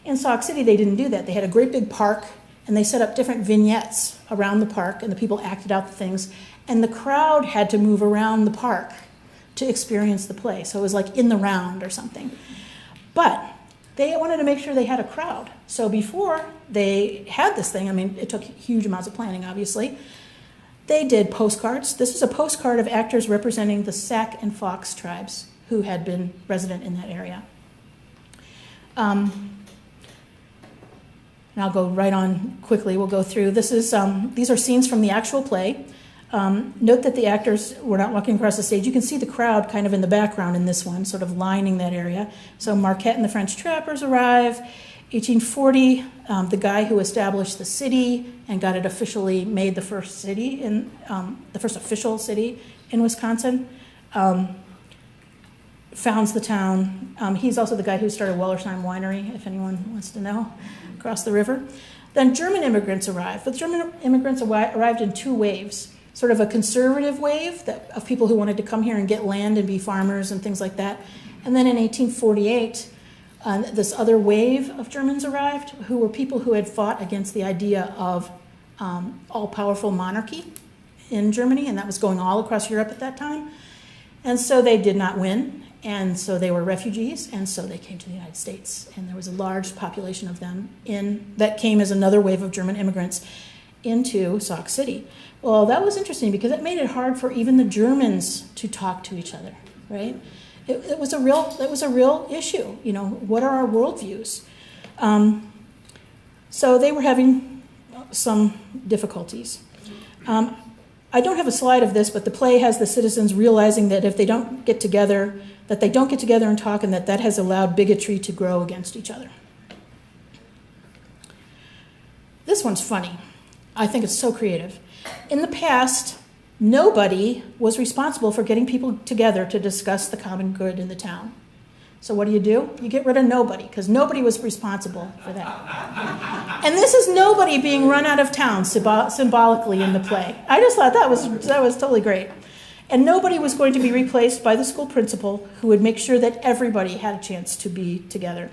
In Sauk City, they didn't do that. They had a great big park, and they set up different vignettes around the park, and the people acted out the things, and the crowd had to move around the park to experience the play. So it was like in the round or something. But they wanted to make sure they had a crowd. So before they had this thing, it took huge amounts of planning, obviously. They did postcards. This is a postcard of actors representing the Sac and Fox tribes who had been resident in that area. And I'll go right on quickly. We'll go through. These are scenes from the actual play. Note that the actors were not walking across the stage. You can see the crowd kind of in the background in this one, sort of lining that area. So Marquette and the French trappers arrive. 1840, the guy who established the city and got it officially made the first city the first official city in Wisconsin, founds the town. He's also the guy who started Wellersheim Winery, if anyone wants to know, across the river. Then German immigrants arrived. But German immigrants arrived in two waves. Sort of a conservative wave of people who wanted to come here and get land and be farmers and things like that. And then in 1848, this other wave of Germans arrived, who were people who had fought against the idea of all-powerful monarchy in Germany, and that was going all across Europe at that time. And so they did not win, and so they were refugees, and so they came to the United States. And there was a large population of them that came as another wave of German immigrants into Sauk City. Well, that was interesting because it made it hard for even the Germans to talk to each other, right? It was a real issue. What are our worldviews? So they were having some difficulties. I don't have a slide of this, but the play has the citizens realizing that if they don't get together, and talk, and that has allowed bigotry to grow against each other. This one's funny. I think it's so creative. In the past, nobody was responsible for getting people together to discuss the common good in the town. So what do? You get rid of nobody, because nobody was responsible for that. And this is nobody being run out of town symbolically in the play. I just thought that was totally great. And nobody was going to be replaced by the school principal, who would make sure that everybody had a chance to be together.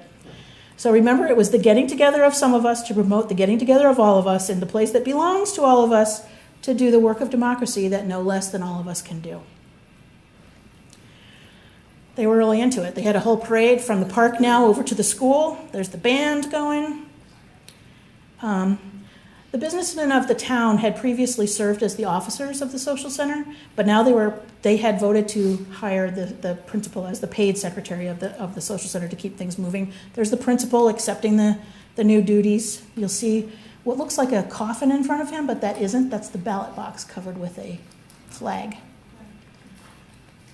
So remember, it was the getting together of some of us to promote the getting together of all of us in the place that belongs to all of us, to do the work of democracy that no less than all of us can do. They were really into it. They had a whole parade from the park now over to the school. There's the band going. The businessmen of the town had previously served as the officers of the social center, but now they had voted to hire the principal as the paid secretary of the social center to keep things moving. There's the principal accepting the new duties. You'll see what looks like a coffin in front of him, but that isn't. That's the ballot box covered with a flag.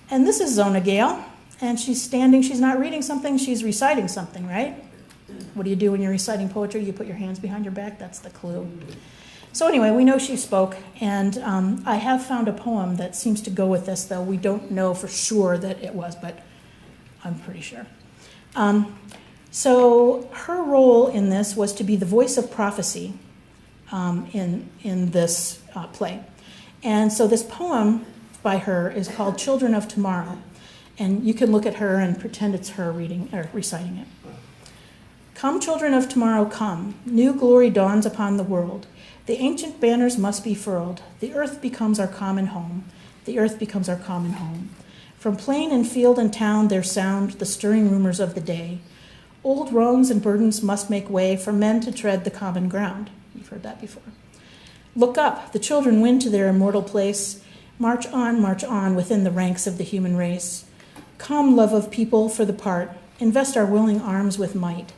And this is Zona Gael, and she's standing. She's not reading something, she's reciting something, right? What do you do when you're reciting poetry? You put your hands behind your back. That's the clue. So anyway, we know she spoke, and I have found a poem that seems to go with this, though we don't know for sure that it was, but I'm pretty sure. So her role in this was to be the voice of prophecy in this play. And so this poem by her is called Children of Tomorrow, and you can look at her and pretend it's her reading or reciting it. Come, children of tomorrow, come. New glory dawns upon the world. The ancient banners must be furled. The earth becomes our common home. The earth becomes our common home. From plain and field and town there sound the stirring rumors of the day. Old wrongs and burdens must make way for men to tread the common ground. You've heard that before. Look up, the children win to their immortal place. March on within the ranks of the human race. Come, love of people, for the part. Invest our willing arms with might.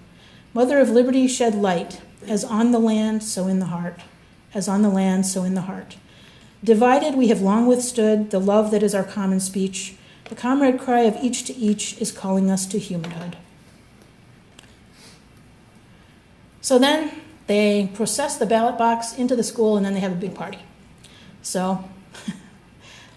Mother of liberty, shed light, as on the land, so in the heart. As on the land, so in the heart. Divided, we have long withstood the love that is our common speech. The comrade cry of each to each is calling us to humanhood. So then they process the ballot box into the school, and then they have a big party. So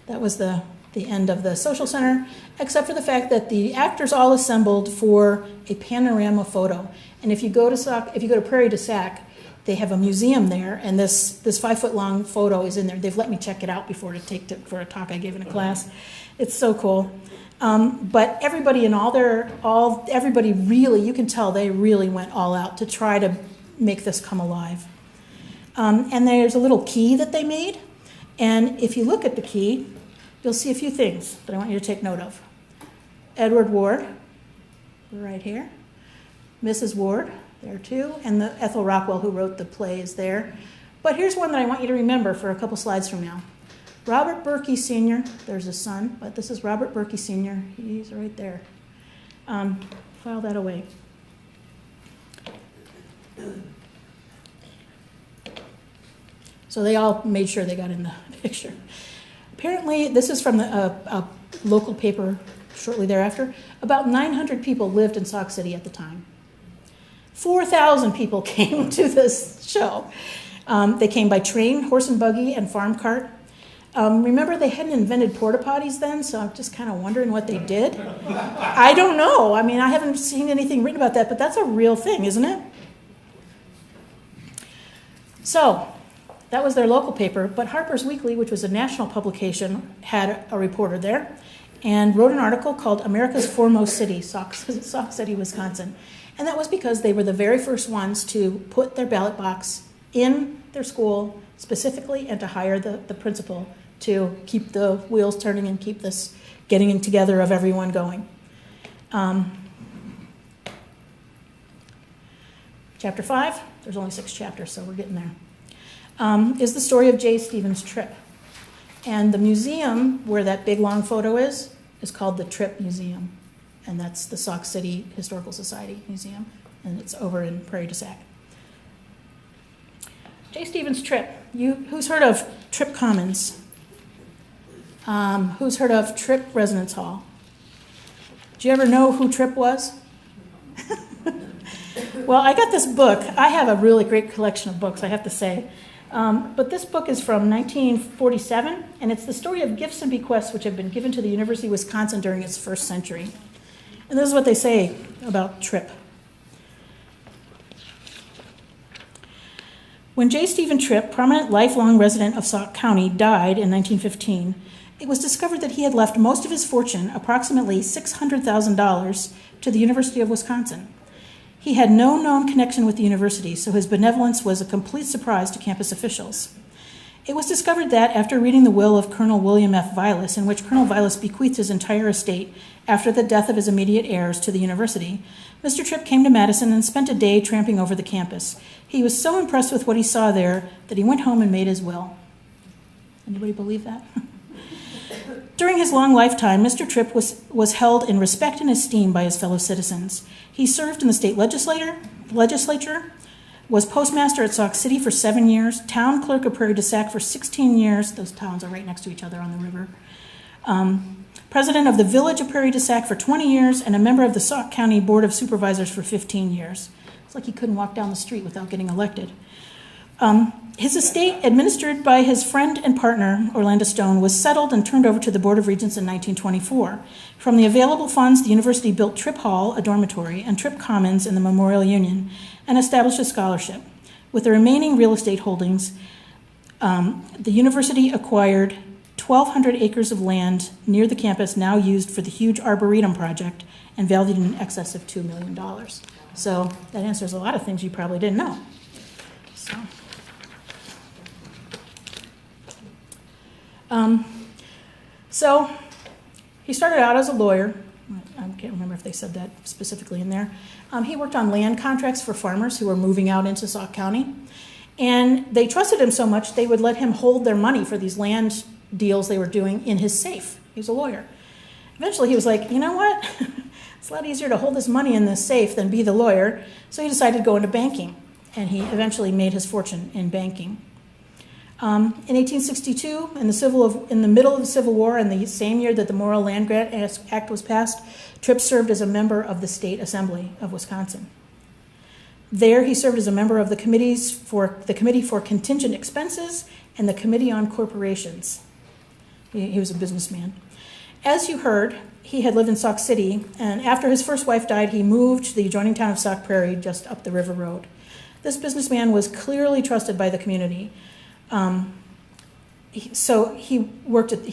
that was the end of the social center, except for the fact that the actors all assembled for a panorama photo. And if you go to Prairie du Sac, they have a museum there, and this 5-foot-long photo is in there. They've let me check it out before for a talk I gave in a class. It's so cool. But everybody everybody really, you can tell they really went all out to try to make this come alive. And there's a little key that they made, and if you look at the key, you'll see a few things that I want you to take note of. Edward Ward, right here. Mrs. Ward, there too. And the Ethel Rockwell, who wrote the play, is there. But here's one that I want you to remember for a couple slides from now. Robert Berkey Sr., there's his son, but this is Robert Berkey Sr. He's right there. File that away. So they all made sure they got in the picture. Apparently, this is from a local paper shortly thereafter. About 900 people lived in Sauk City at the time. 4,000 people came to this show. They came by train, horse and buggy, and farm cart. Remember, they hadn't invented porta potties then, so I'm just kind of wondering what they did. I don't know. I mean, I haven't seen anything written about that, but that's a real thing, isn't it? So that was their local paper, but Harpers Weekly, which was a national publication, had a reporter there and wrote an article called America's Foremost City, Sauk City, Wisconsin. And that was because they were the very first ones to put their ballot box in their school specifically and to hire the principal to keep the wheels turning and keep this getting together of everyone going. Chapter 5, there's only 6 chapters, so we're getting there, is the story of J. Stevens Tripp. And the museum where that big long photo is called the Tripp Museum. And that's the Sauk City Historical Society Museum, and it's over in Prairie du Sac. J. Stevens Tripp. Who's heard of Tripp Commons? Who's heard of Tripp Residence Hall? Do you ever know who Tripp was? Well, I got this book. I have a really great collection of books, I have to say. But this book is from 1947, and it's the story of gifts and bequests which have been given to the University of Wisconsin during its first century. And this is what they say about Tripp. When J. Stephen Tripp, prominent lifelong resident of Sauk County, died in 1915, it was discovered that he had left most of his fortune, approximately $600,000, to the University of Wisconsin. He had no known connection with the university, so his benevolence was a complete surprise to campus officials. It was discovered that after reading the will of Colonel William F. Vilas, in which Colonel Vilas bequeathed his entire estate after the death of his immediate heirs to the university, Mr. Tripp came to Madison and spent a day tramping over the campus. He was so impressed with what he saw there that he went home and made his will. Anybody believe that? During his long lifetime, Mr. Tripp was held in respect and esteem by his fellow citizens. He served in the state legislature, was postmaster at Sauk City for 7 years, town clerk of Prairie du Sac for 16 years. Those towns are right next to each other on the river. President of the village of Prairie du Sac for 20 years, and a member of the Sauk County Board of Supervisors for 15 years. It's like he couldn't walk down the street without getting elected. His estate, administered by his friend and partner, Orlando Stone, was settled and turned over to the Board of Regents in 1924. From the available funds, the university built Tripp Hall, a dormitory, and Tripp Commons in the Memorial Union, and established a scholarship. With the remaining real estate holdings, the university acquired 1,200 acres of land near the campus, now used for the huge Arboretum project, and valued in excess of $2 million. So that answers a lot of things you probably didn't know. So he started out as a lawyer. I can't remember if they said that specifically in there. He worked on land contracts for farmers who were moving out into Sauk County. And they trusted him so much, they would let him hold their money for these land deals they were doing in his safe. He was a lawyer. Eventually he was like, you know what? It's a lot easier to hold this money in this safe than be the lawyer. So he decided to go into banking. And he eventually made his fortune in banking. In 1862, in the middle of the Civil War, and the same year that the Morrill Land Grant Act was passed, Tripp served as a member of the State Assembly of Wisconsin. There, he served as a member of the Committee for Contingent Expenses and the Committee on Corporations. He was a businessman. As you heard, he had lived in Sauk City, and after his first wife died, he moved to the adjoining town of Sauk Prairie, just up the river road. This businessman was clearly trusted by the community. So he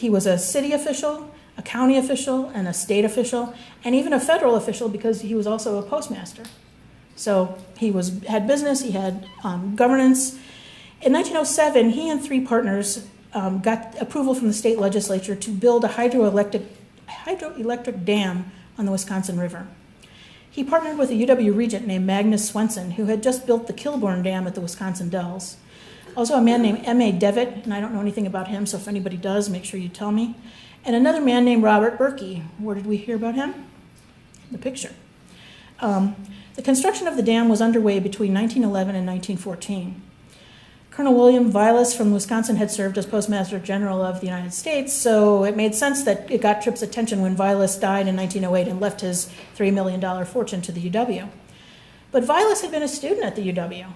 was a city official, a county official, and a state official, and even a federal official because he was also a postmaster. So he had business, he had governance. In 1907, he and 3 partners got approval from the state legislature to build a hydroelectric dam on the Wisconsin River. He partnered with a UW regent named Magnus Swenson, who had just built the Kilbourne Dam at the Wisconsin Dells. Also a man named M.A. Devitt, and I don't know anything about him, so if anybody does, make sure you tell me. And another man named Robert Berkey. Where did we hear about him? The picture. The construction of the dam was underway between 1911 and 1914. Colonel William Vilas from Wisconsin had served as Postmaster General of the United States, so it made sense that it got Tripp's attention when Vilas died in 1908 and left his $3 million fortune to the UW. But Vilas had been a student at the UW,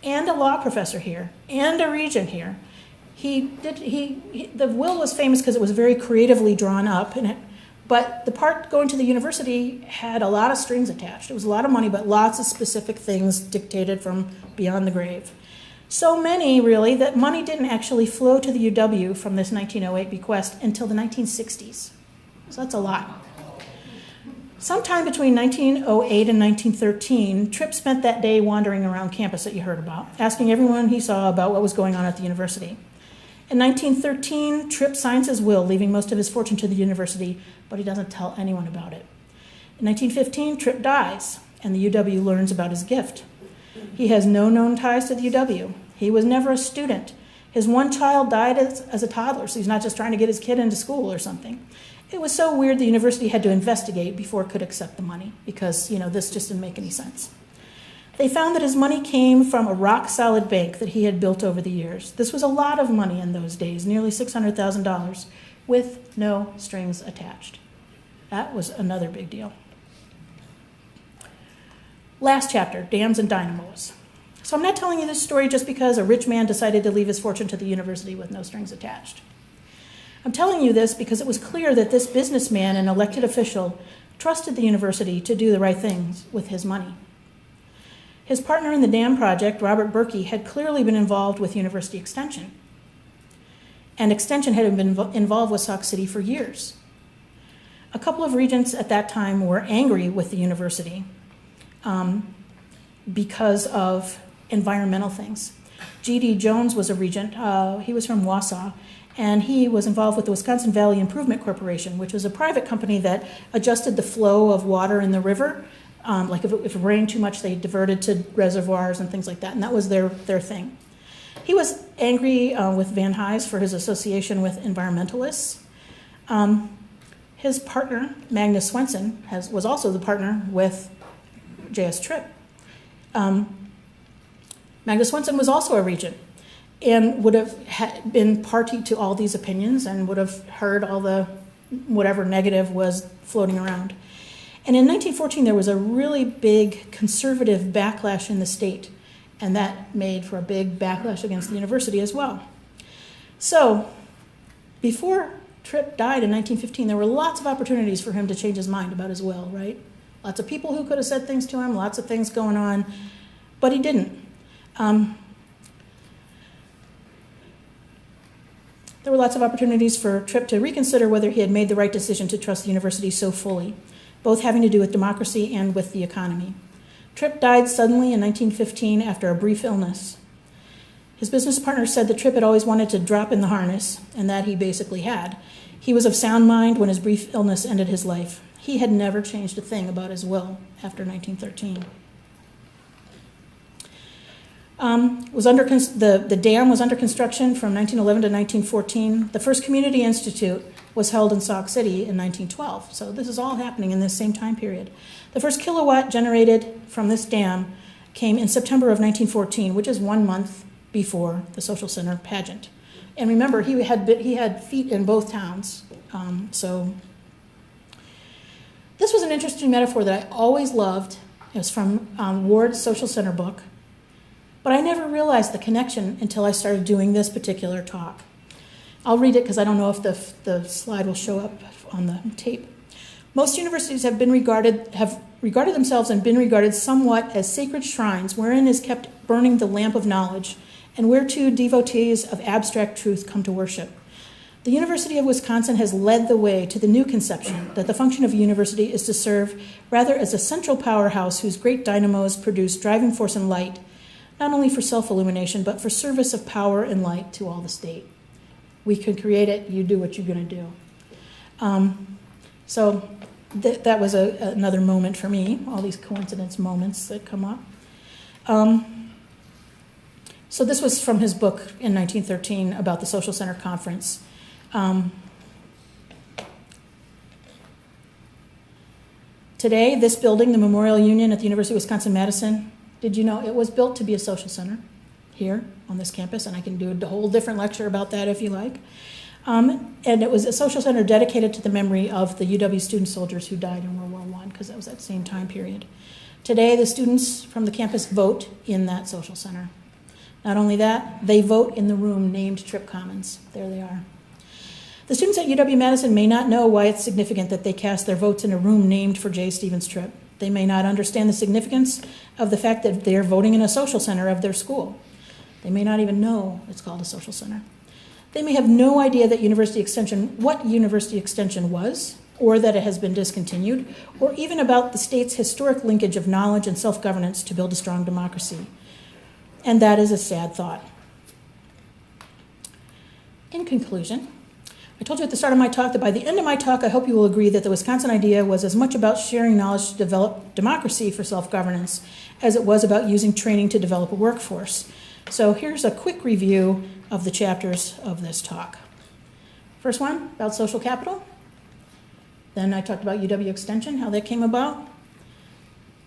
and a law professor here, and a regent here. The will was famous because it was very creatively drawn up, but the part going to the university had a lot of strings attached. It was a lot of money, but lots of specific things dictated from beyond the grave. So many, really, that money didn't actually flow to the UW from this 1908 bequest until the 1960s. So that's a lot. Sometime between 1908 and 1913, Tripp spent that day wandering around campus that you heard about, asking everyone he saw about what was going on at the university. In 1913, Tripp signs his will, leaving most of his fortune to the university, but he doesn't tell anyone about it. In 1915, Tripp dies, and the UW learns about his gift. He has no known ties to the UW. He was never a student. His one child died as a toddler, so he's not just trying to get his kid into school or something. It was so weird the university had to investigate before it could accept the money because, this just didn't make any sense. They found that his money came from a rock-solid bank that he had built over the years. This was a lot of money in those days, nearly $600,000, with no strings attached. That was another big deal. Last chapter, dams and dynamos. So I'm not telling you this story just because a rich man decided to leave his fortune to the university with no strings attached. I'm telling you this because it was clear that this businessman and elected official trusted the university to do the right things with his money. His partner in the dam project, Robert Berkey, had clearly been involved with University Extension. And Extension had been involved with Sauk City for years. A couple of regents at that time were angry with the university because of environmental things. G.D. Jones was a regent. He was from Wausau, and he was involved with the Wisconsin Valley Improvement Corporation, which was a private company that adjusted the flow of water in the river. Like if it rained too much, they diverted to reservoirs and things like that, and that was their thing. He was angry with Van Hise for his association with environmentalists. His partner, Magnus Swenson, was also the partner with J.S. Tripp. Magnus Swenson was also a regent and would have been party to all these opinions and would have heard all the whatever negative was floating around. And in 1914, there was a really big conservative backlash in the state, and that made for a big backlash against the university as well. So, before Tripp died in 1915, there were lots of opportunities for him to change his mind about his will, right? Lots of people who could have said things to him, lots of things going on, but he didn't. There were lots of opportunities for Tripp to reconsider whether he had made the right decision to trust the university so fully, both having to do with democracy and with the economy. Tripp died suddenly in 1915 after a brief illness. His business partner said that Tripp had always wanted to drop in the harness, and that he basically had. He was of sound mind when his brief illness ended his life. He had never changed a thing about his will after 1913. The dam was under construction from 1911 to 1914. The first community institute was held in Sauk City in 1912. So this is all happening in this same time period. The first kilowatt generated from this dam came in September of 1914, which is 1 month before the social center pageant. And remember, he had feet in both towns. So this was an interesting metaphor that I always loved. It was from Ward's social center book. But I never realized the connection until I started doing this particular talk. I'll read it because I don't know if the slide will show up on the tape. Most universities have regarded themselves and been regarded somewhat as sacred shrines wherein is kept burning the lamp of knowledge and whereto devotees of abstract truth come to worship. The University of Wisconsin has led the way to the new conception that the function of a university is to serve rather as a central powerhouse whose great dynamos produce driving force and light, not only for self-illumination, but for service of power and light to all the state. We can create it, you do what you're going to do. So that was another moment for me, all these coincidence moments that come up. So this was from his book in 1913 about the Social Center Conference. Today, this building, the Memorial Union at the University of Wisconsin-Madison, did you know it was built to be a social center here on this campus? And I can do a whole different lecture about that if you like. And it was a social center dedicated to the memory of the UW student soldiers who died in World War I, because that was that same time period. Today, the students from the campus vote in that social center. Not only that, they vote in the room named Tripp Commons. There they are. The students at UW-Madison may not know why it's significant that they cast their votes in a room named for J. Stevens Tripp. They may not understand the significance of the fact that they're voting in a social center of their school. They may not even know it's called a social center. They may have no idea that what University Extension was, or that it has been discontinued, or even about the state's historic linkage of knowledge and self-governance to build a strong democracy. And that is a sad thought. In conclusion, I told you at the start of my talk that by the end of my talk, I hope you will agree that the Wisconsin idea was as much about sharing knowledge to develop democracy for self-governance as it was about using training to develop a workforce. So here's a quick review of the chapters of this talk. First one, about social capital. Then I talked about UW Extension, how that came about.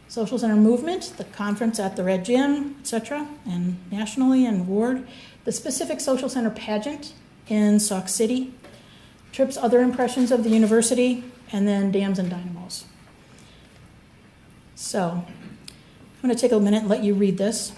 Social Center movement, the conference at the Red Gym, etc., and nationally and Ward. The specific Social Center pageant in Sauk City. Tripp's other impressions of the university, and then dams and dynamos. So I'm going to take a minute and let you read this.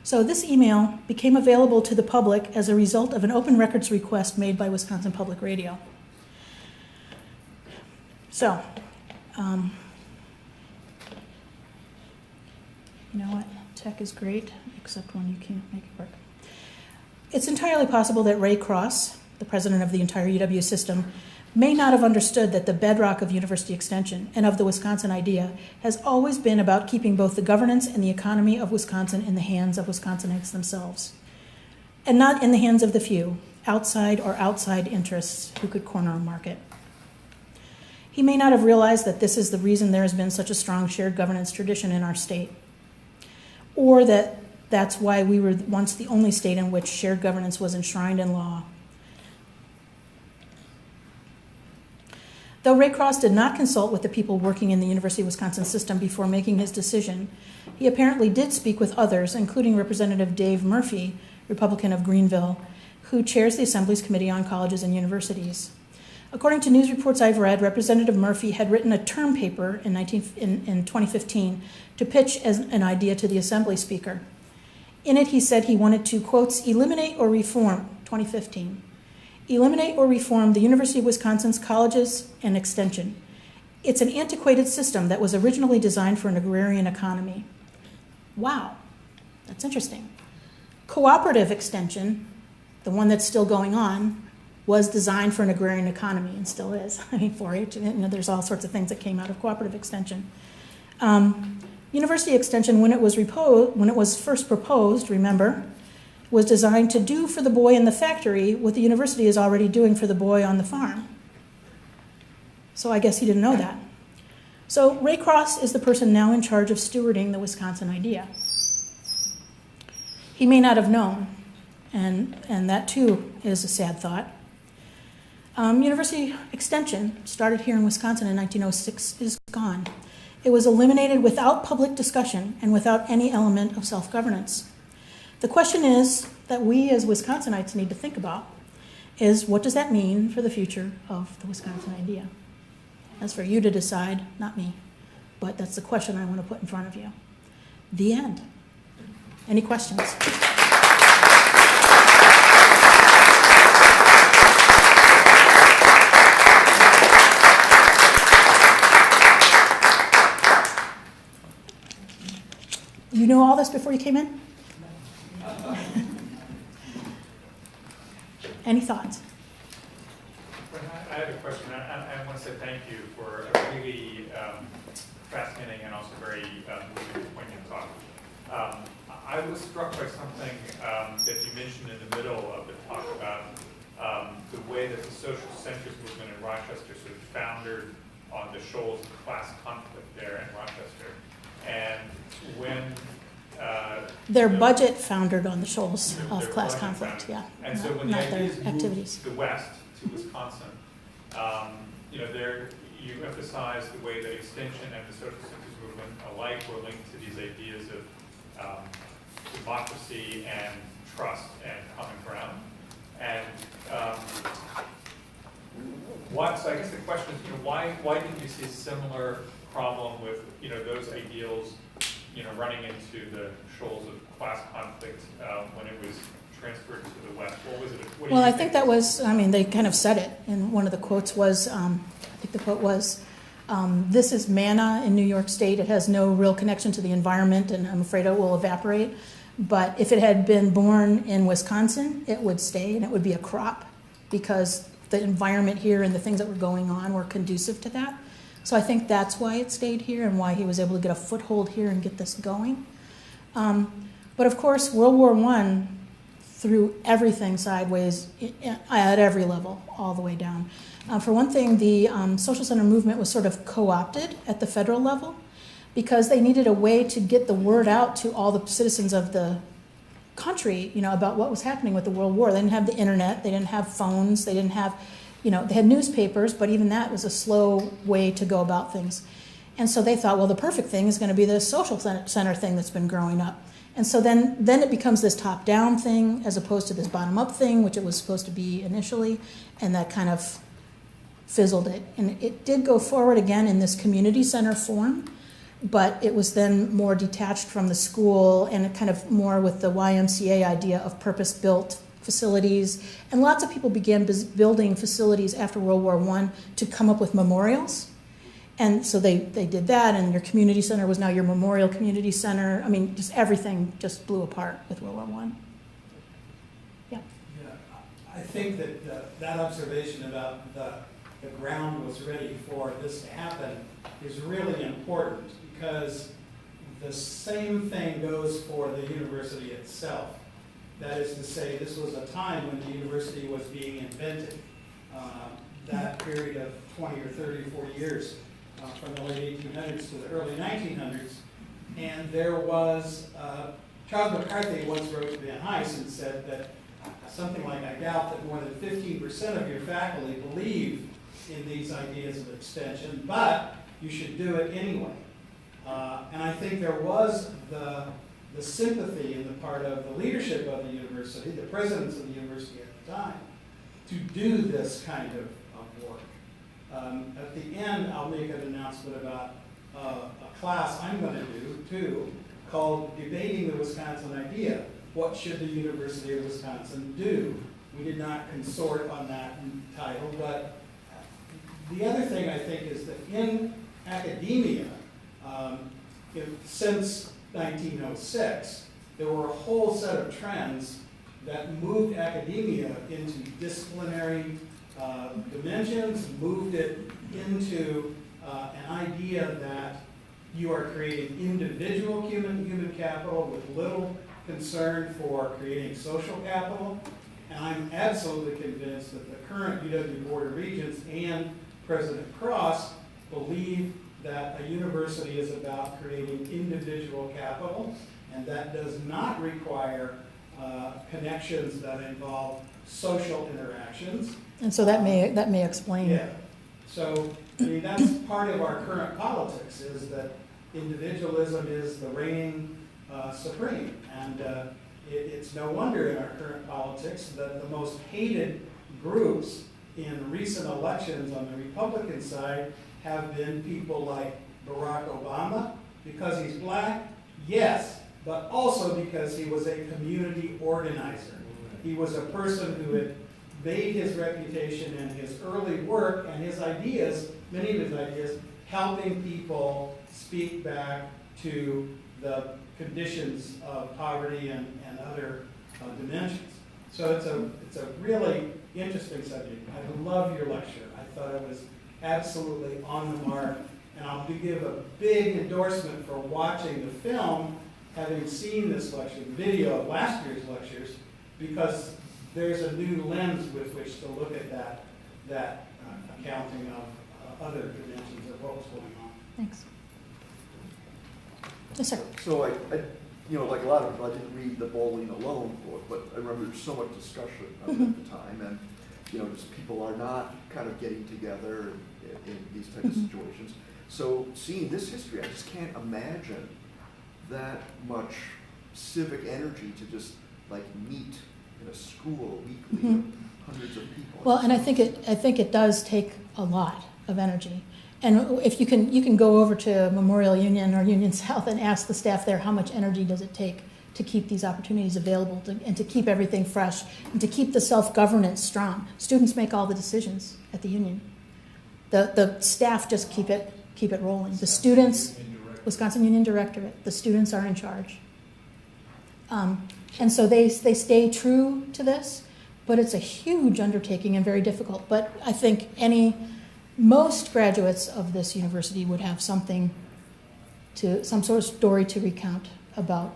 So this email became available to the public as a result of an open records request made by Wisconsin Public Radio. So You know what? Tech is great, except when you can't make it work. It's entirely possible that Ray Cross, the president of the entire UW system, may not have understood that the bedrock of University Extension and of the Wisconsin idea has always been about keeping both the governance and the economy of Wisconsin in the hands of Wisconsinites themselves, and not in the hands of the few, outside interests who could corner a market. He may not have realized that this is the reason there has been such a strong shared governance tradition in our state, or that that's why we were once the only state in which shared governance was enshrined in law. Though Ray Cross did not consult with the people working in the University of Wisconsin system before making his decision, he apparently did speak with others, including Representative Dave Murphy, Republican of Greenville, who chairs the Assembly's Committee on Colleges and Universities. According to news reports I've read, Representative Murphy had written a term paper in 2015 to pitch as an idea to the Assembly Speaker. In it, he said he wanted to, quotes, eliminate or reform, 2015, eliminate or reform the University of Wisconsin's colleges and extension. It's an antiquated system that was originally designed for an agrarian economy. Wow, that's interesting. Cooperative Extension, the one that's still going on, was designed for an agrarian economy and still is. I mean, 4-H, there's all sorts of things that came out of Cooperative Extension. University Extension, when it was first proposed, remember, was designed to do for the boy in the factory what the university is already doing for the boy on the farm. So I guess he didn't know that. So Ray Cross is the person now in charge of stewarding the Wisconsin idea. He may not have known, and that too is a sad thought. University Extension, started here in Wisconsin in 1906, is gone. It was eliminated without public discussion and without any element of self-governance. The question is that we as Wisconsinites need to think about is, what does that mean for the future of the Wisconsin idea? That's for you to decide, not me. But that's the question I want to put in front of you. The end. Any questions? You knew all this before you came in? Any thoughts? I have a question. I want to say thank you for a really fascinating and also very moving, poignant talk. I was struck by something that you mentioned in the middle of the talk about the way that the social centrist movement in Rochester sort of foundered on the shoals of class conflict there in Rochester. And when their budget foundered on the shoals of class conflict, yeah. And so when the ideas moved to the west, to Wisconsin, there you emphasize the way that extension and the social centrist movement alike were linked to these ideas of democracy and trust and common ground. And so I guess the question is, why didn't you see a similar problem with those ideals running into the shoals of class conflict when it was transferred to the West? What was it? Well, I think that was, they kind of said it. And one of the quotes was, I think the quote was, this is manna in New York State. It has no real connection to the environment, and I'm afraid it will evaporate. But if it had been born in Wisconsin, it would stay, and it would be a crop, because the environment here and the things that were going on were conducive to that. So I think that's why it stayed here and why he was able to get a foothold here and get this going. But of course, World War I threw everything sideways at every level, all the way down. For one thing, the social center movement was sort of co-opted at the federal level because they needed a way to get the word out to all the citizens of the country, about what was happening with the World War. They didn't have the internet, they didn't have phones, they didn't have, they had newspapers, but even that was a slow way to go about things. And so they thought, well, the perfect thing is going to be the social center thing that's been growing up. And so then it becomes this top-down thing as opposed to this bottom-up thing, which it was supposed to be initially, and that kind of fizzled it. And it did go forward again in this community center form, but it was then more detached from the school and it kind of more with the YMCA idea of purpose-built facilities. And lots of people began building facilities after World War I to come up with memorials. And so they did that, and your community center was now your memorial community center. I mean, just everything just blew apart with World War I. Yeah. Yeah, I think that that observation about the ground was ready for this to happen is really important, because the same thing goes for the university itself. That is to say, this was a time when the university was being invented. That period of 20 or 30 or 40 years from the late 1800s to the early 1900s. And there was, Charles McCarthy once wrote to Van Hise and said that something like, I doubt that more than 15% of your faculty believe in these ideas of extension, but you should do it anyway. And I think there was the sympathy in the part of the leadership of the university, the presidents of the university at the time, to do this kind of work. At the end, I'll make an announcement about a class I'm going to do, too, called Debating the Wisconsin Idea. What should the University of Wisconsin do? We did not consort on that title, but the other thing I think is that in academia, since 1906, there were a whole set of trends that moved academia into disciplinary dimensions, moved it into an idea that you are creating individual human capital with little concern for creating social capital. And I'm absolutely convinced that the current UW Board of Regents and President Cross believe that a university is about creating individual capital, and that does not require connections that involve social interactions. And so that may explain. Yeah. So, I mean, that's part of our current politics, is that individualism is the reigning supreme. And it's no wonder in our current politics that the most hated groups in recent elections on the Republican side have been people like Barack Obama, because he's black, yes, but also because he was a community organizer. He was a person who had made his reputation in his early work and his ideas, many of his ideas, helping people speak back to the conditions of poverty and other dimensions. So it's a really interesting subject. I love your lecture. I thought it was absolutely on the mark. And I'll give a big endorsement for watching the film, having seen this lecture, the video of last year's lectures, because there's a new lens with which to look at that accounting of other dimensions of what was going on. Thanks. Yes, sir. So I like a lot of people, I didn't read the Bowling Alone book, but I remember there's so much discussion of it at the time, and just people are not kind of getting together in these types of situations. So seeing this history, I just can't imagine that much civic energy to just like meet in a school weekly, hundreds of people. Well, and I think it does take a lot of energy. And if you can go over to Memorial Union or Union South and ask the staff there how much energy does it take to keep these opportunities available and to keep everything fresh and to keep the self-governance strong. Students make all the decisions at the union. The staff just keep it rolling. The students, Wisconsin Union Directorate, the students are in charge. And so they stay true to this, but it's a huge undertaking and very difficult. But I think most graduates of this university would have some sort of story to recount about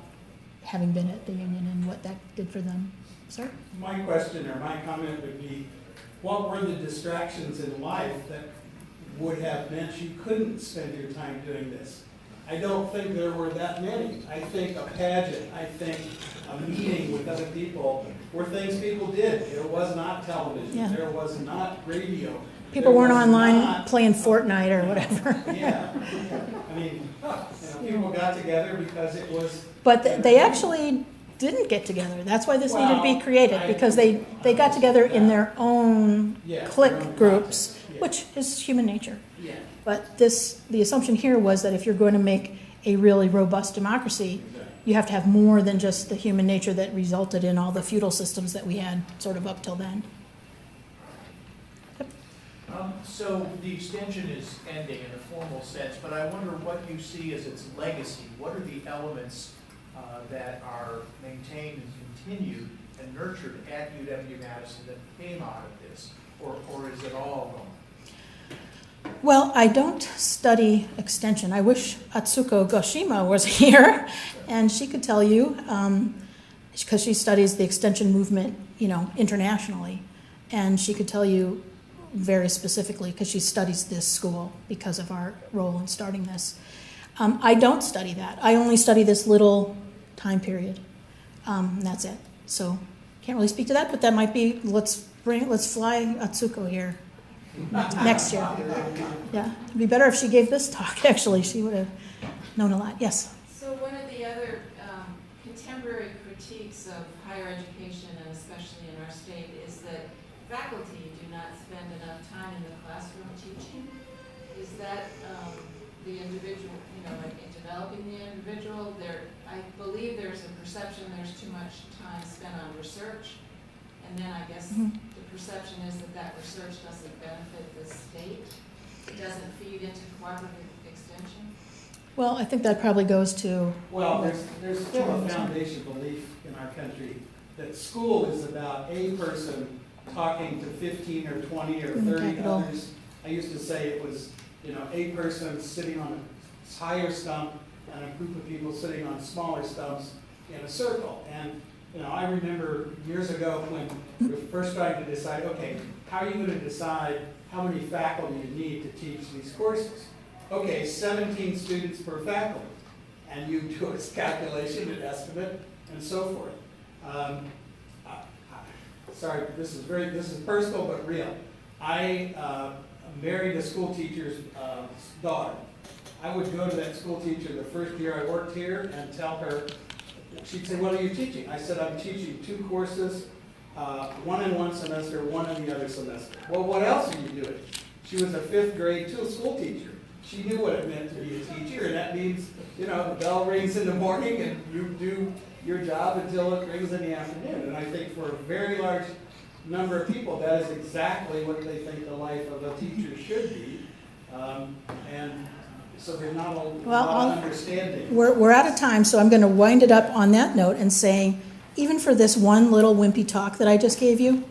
having been at the union and what that did for them. Sir? My question or my comment would be, what were the distractions in life that would have meant you couldn't spend your time doing this? I don't think there were that many. I think a pageant, I think a meeting with other people were things people did. There was not television. Yeah. There was not radio. People weren't online playing Fortnite or whatever. Yeah. I mean, people got together because it was... But they actually didn't get together. That's why this needed to be created, because they got together in their own clique groups, which is human nature. Yeah. But the assumption here was that if you're going to make a really robust democracy, you have to have more than just the human nature that resulted in all the feudal systems that we had sort of up till then. Yep. So the extension is ending in a formal sense, but I wonder what you see as its legacy. What are the elements that are maintained and continued and nurtured at UW-Madison that came out of this, or is it all gone? Well, I don't study extension. I wish Atsuko Ashima was here, and she could tell you, because she studies the extension movement, internationally, and she could tell you very specifically because she studies this school because of our role in starting this. I don't study that. I only study this little time period. And that's it. So can't really speak to that, but that might be, let's fly Atsuko here next year. Yeah, it'd be better if she gave this talk, actually. She would have known a lot. Yes? So one of the other contemporary critiques of higher education, and especially in our state, is that faculty do not spend enough time in the classroom teaching. Is that the individual, in developing the individual? I believe there's a perception there's too much time spent on research, and then I guess the perception is that research doesn't benefit the state. It doesn't feed into cooperative extension. Well, I think that probably goes to... Well, there's still a foundation belief in our country that school is about a person talking to 15 or 20 or 30 others. I used to say it was, a person sitting on a higher stump and a group of people sitting on smaller stumps in a circle. And, I remember years ago when we were first trying to decide, okay, how are you going to decide how many faculty you need to teach these courses? Okay, 17 students per faculty. And you do a calculation, an estimate, and so forth. Sorry, this is personal but real. I married a school teacher's daughter. I would go to that school teacher the first year I worked here and tell her, she'd say, what are you teaching? I said, I'm teaching 2 courses, one in one semester, one in the other semester. Well, what else are you doing? She was a 5th grade school teacher. She knew what it meant to be a teacher, and that means, the bell rings in the morning and you do your job until it rings in the afternoon. And I think for a very large number of people, that is exactly what they think the life of a teacher should be. And so there's not a lot of understanding. We're out of time, so I'm going to wind it up on that note and saying, even for this one little wimpy talk that I just gave you,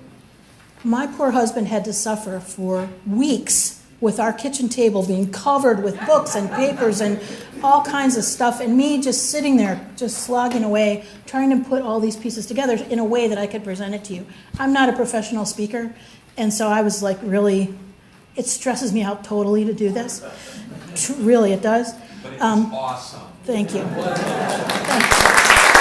my poor husband had to suffer for weeks with our kitchen table being covered with books and papers and all kinds of stuff, and me just sitting there, just slogging away, trying to put all these pieces together in a way that I could present it to you. I'm not a professional speaker, and so I was like, really, it stresses me out totally to do this. Really, it does. But it was awesome. Thank you. Thanks.